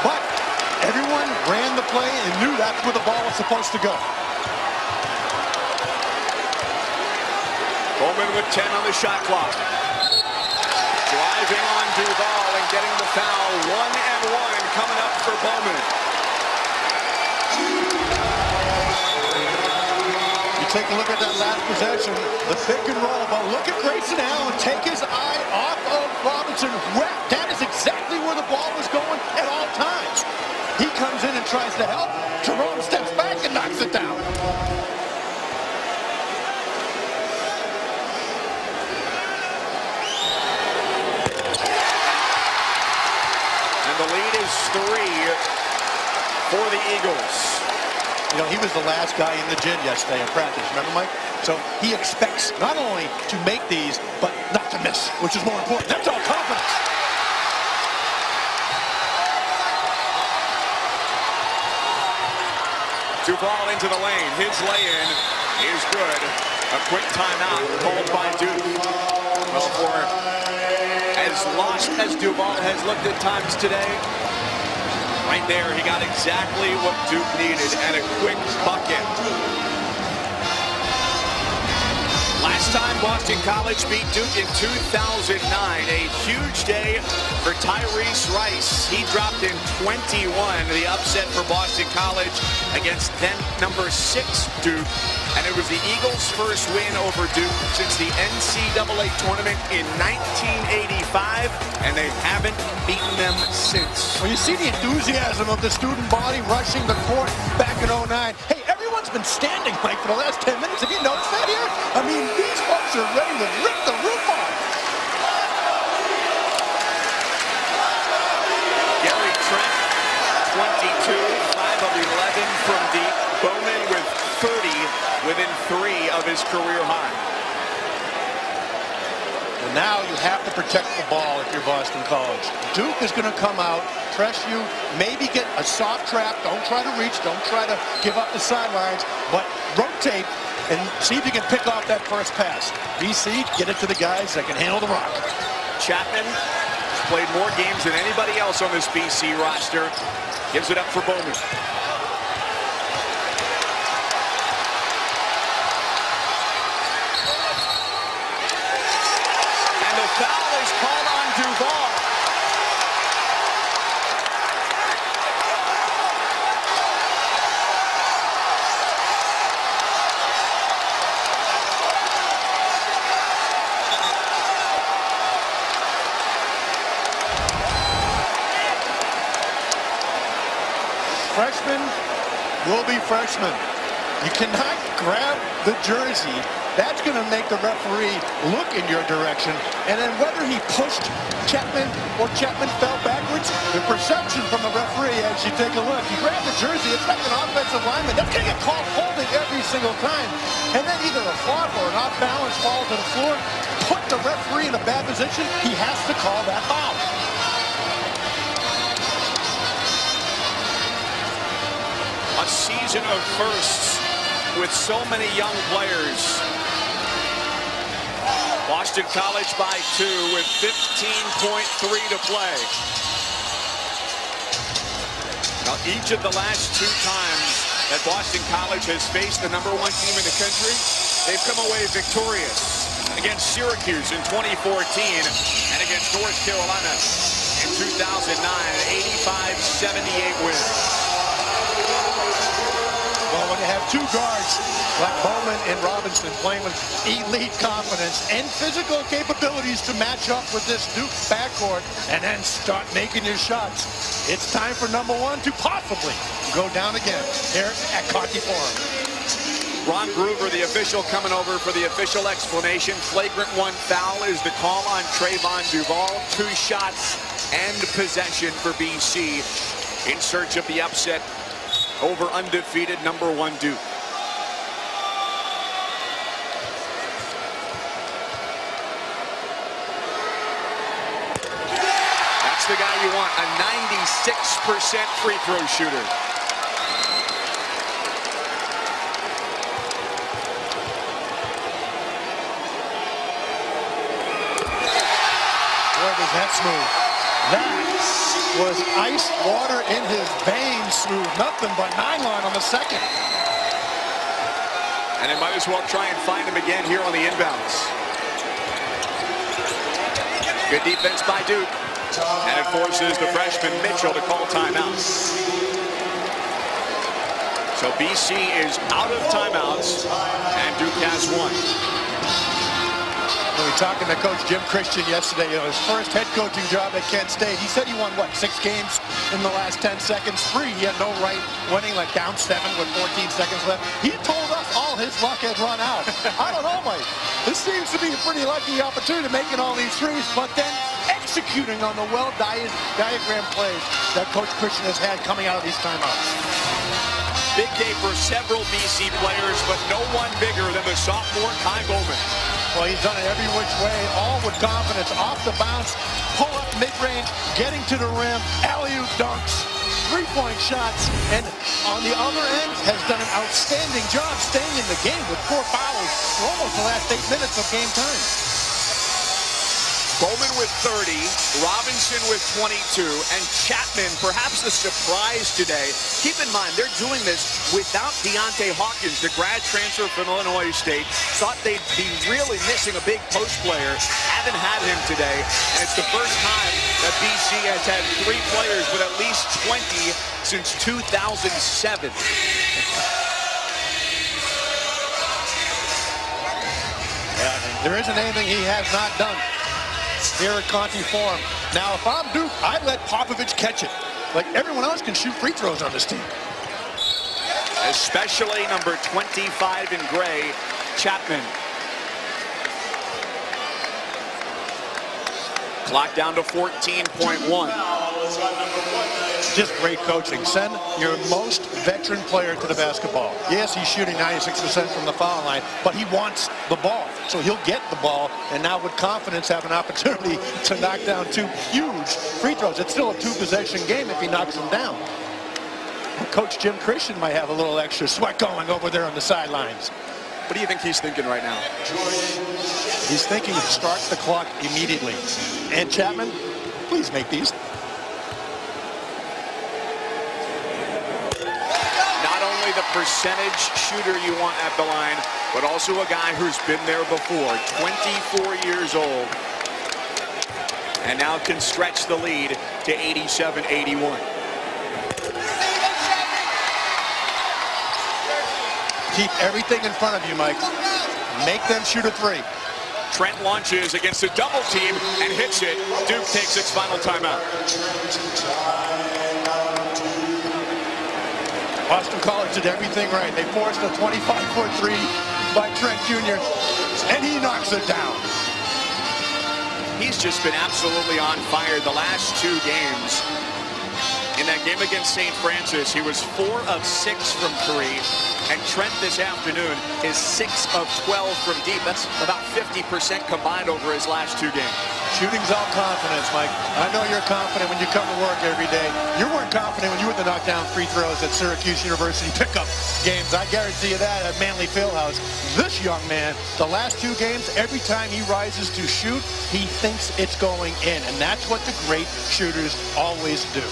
But everyone ran the play and knew that's where the ball was supposed to go. Bowman with 10 on the shot clock. Driving on Duval and getting the foul. 1-1 coming up for Bowman. Take a look at that last possession, the pick and roll, but look at Grayson Allen take his eye off of Robinson. That is exactly where the ball was going at all times. He comes in and tries to help. Jerome steps back and knocks it down. And the lead is 3 for the Eagles. You know, he was the last guy in the gym yesterday in practice, remember, Mike? So he expects not only to make these, but not to miss, which is more important. That's all confidence. Duval into the lane. His lay-in is good. A quick timeout called by Duke. Well, for as lost as Duval has looked at times today, right there, he got exactly what Duke needed and a quick bucket. Last time Boston College beat Duke in 2009, a huge day for Tyrese Rice. He dropped in 21, the upset for Boston College against then number 6 Duke. And it was the Eagles' first win over Duke since the NCAA tournament in 1985, and they haven't beaten them since. Well, you see the enthusiasm of the student body rushing the court back in 09. Hey, everyone's been standing, Mike, for the last 10 minutes. Have you noticed that here? I mean, these folks are ready to rip the roof off. Gary Trent, 22, 5 of 11 from deep. Bowman with 30 within 3 of his career high. And now you have to protect the ball if you're Boston College. Duke is going to come out, press you, maybe get a soft trap. Don't try to reach. Don't try to give up the sidelines. But rotate and see if you can pick off that first pass. BC, get it to the guys that can handle the rock. Chapman played more games than anybody else on this BC roster. Gives it up for Bowman. And the foul is called on Duval. Freshmen will be freshmen. You cannot grab the jersey. That's going to make the referee look in your direction. And then whether he pushed Chapman or Chapman fell backwards, the perception from the referee as you take a look, you grab the jersey, it's like an offensive lineman. That's going to get called holding every single time. And then either a flop or an off-balance fall to the floor, put the referee in a bad position, he has to call that foul. A season of firsts with so many young players. Boston College by 2 with 15.3 to play. Now, each of the last 2 times that Boston College has faced the #1 team in the country, they've come away victorious. Against Syracuse in 2014 and against North Carolina in 2009, an 85-78 win. Well, when you have 2 guards like Bowman and Robinson playing with elite confidence and physical capabilities to match up with this Duke backcourt and then start making your shots, it's time for #1 to possibly go down again here at Conte Forum. Ron Gruber, the official, coming over for the official explanation. Flagrant 1 foul is the call on Trayvon Duval. 2 shots and possession for BC in search of the upset over undefeated #1 Duke. That's the guy you want, a 96% free throw shooter. Boy, was that smooth. That was ice water in his veins smooth. Nothing but nylon on the second. And they might as well try and find him again here on the inbounds. Good defense by Duke. And it forces the freshman Mitchell to call timeout. So BC is out of timeouts, and Duke has 1. We were talking to Coach Jim Christian yesterday, his first head coaching job at Kent State. He said he won, what, 6 games in the last 10 seconds? 3. He had no right winning, like down 7 with 14 seconds left. He told us all his luck had run out. I don't know, Mike. This seems to be a pretty lucky opportunity making all these threes, but then executing on the well-diagrammed plays that Coach Christian has had coming out of these timeouts. Big day for several BC players, but no one bigger than the sophomore Kai Bowman. Well, he's done it every which way, all with confidence, off the bounce, pull up mid-range, getting to the rim, alley-oop dunks, 3-point shots, and on the other end has done an outstanding job staying in the game with 4 fouls for almost the last 8 minutes of game time. Bowman with 30, Robinson with 22, and Chapman, perhaps the surprise today. Keep in mind, they're doing this without Deontay Hawkins, the grad transfer from Illinois State. Thought they'd be really missing a big post player. Haven't had him today, and it's the first time that BC has had 3 players with at least 20 since 2007. There isn't anything he has not done here at Conte Forum. Now, if I'm Duke, I'd let Popovich catch it. Like everyone else can shoot free throws on this team. Especially number 25 in gray, Chapman. Clock down to 14.1. Just great coaching. Send your most veteran player to the basketball. Yes, he's shooting 96% from the foul line, but he wants the ball. So he'll get the ball, and now with confidence have an opportunity to knock down 2 huge free throws. It's still a 2-possession game if he knocks them down. Coach Jim Christian might have a little extra sweat going over there on the sidelines. What do you think he's thinking right now? He's thinking start the clock immediately. And Chapman, please make these. Not only the percentage shooter you want at the line, but also a guy who's been there before, 24 years old. And now can stretch the lead to 87-81. Keep everything in front of you, Mike. Make them shoot a three. Trent launches against a double team and hits it. Duke takes its final timeout. Boston College did everything right. They forced a 25-foot three by Trent Jr., and he knocks it down. He's just been absolutely on fire the last 2 games. In that game against St. Francis, he was 4 of 6 from 3. And Trent this afternoon is 6 of 12 from deep. That's about 50% combined over his last 2 games. Shooting's all confidence, Mike. I know you're confident when you come to work every day. You weren't confident when you were the knockdown free throws at Syracuse University pickup games. I guarantee you that at Manley Fieldhouse. This young man, the last 2 games, every time he rises to shoot, he thinks it's going in. And that's what the great shooters always do.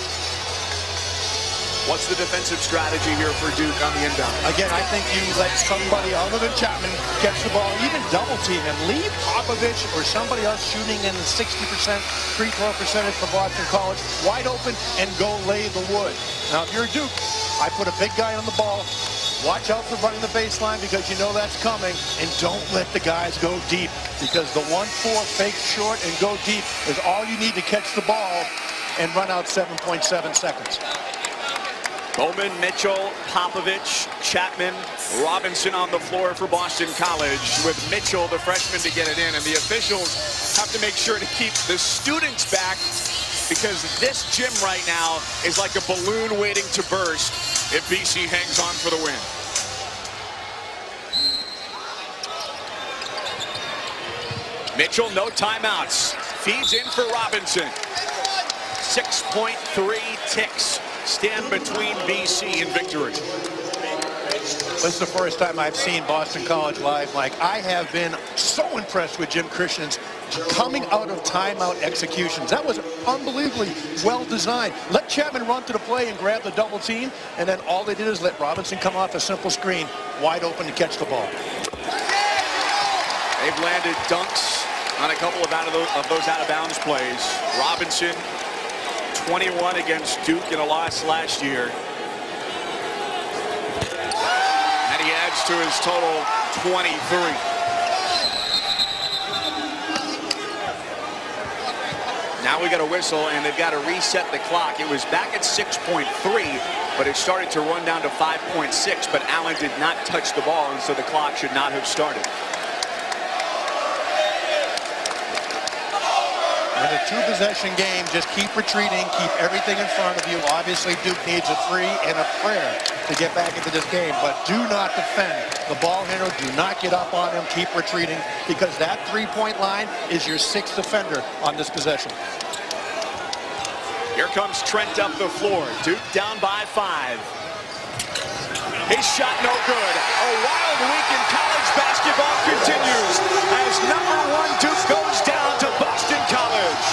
What's the defensive strategy here for Duke on the inbound? Again, I think you let somebody other than Chapman catch the ball, even double team him. Leave Popovich or somebody else shooting in the 60% free throw percentage for Boston College wide open and go lay the wood. Now, if you're Duke, I put a big guy on the ball. Watch out for running the baseline because you know that's coming. And don't let the guys go deep because the 1-4 fake short and go deep is all you need to catch the ball and run out 7.7 seconds. Bowman, Mitchell, Popovich, Chapman, Robinson on the floor for Boston College, with Mitchell, the freshman, to get it in. And the officials have to make sure to keep the students back because this gym right now is like a balloon waiting to burst if BC hangs on for the win. Mitchell, no timeouts. Feeds in for Robinson. 6.3 ticks stand between BC and victory. This is the first time I've seen Boston College live, Mike. I have been so impressed with Jim Christian's coming out of timeout executions. That was unbelievably well designed. Let Chapman run to the play and grab the double team, and then all they did is let Robinson come off a simple screen wide open to catch the ball. They've landed dunks on a couple of those out-of-bounds plays. Robinson, 21 against Duke in a loss last year. And he adds to his total 23. Now we got a whistle, and they've got to reset the clock. It was back at 6.3, but it started to run down to 5.6, but Allen did not touch the ball, and so the clock should not have started. In a 2-possession game, just keep retreating, keep everything in front of you. Obviously, Duke needs a 3 and a prayer to get back into this game, but do not defend the ball handler. Do not get up on him. Keep retreating because that 3-point line is your 6th defender on this possession. Here comes Trent up the floor. Duke down by 5. His shot no good. A wild week in college basketball continues as #1 Duke goes down to Boston College.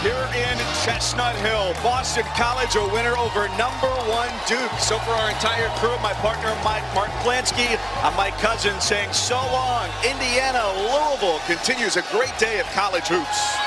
Here in Chestnut Hill, Boston College a winner over #1 Duke. So for our entire crew, my partner Mark Plansky, I'm Mike Cousins saying so long. Indiana, Louisville continues a great day of college hoops.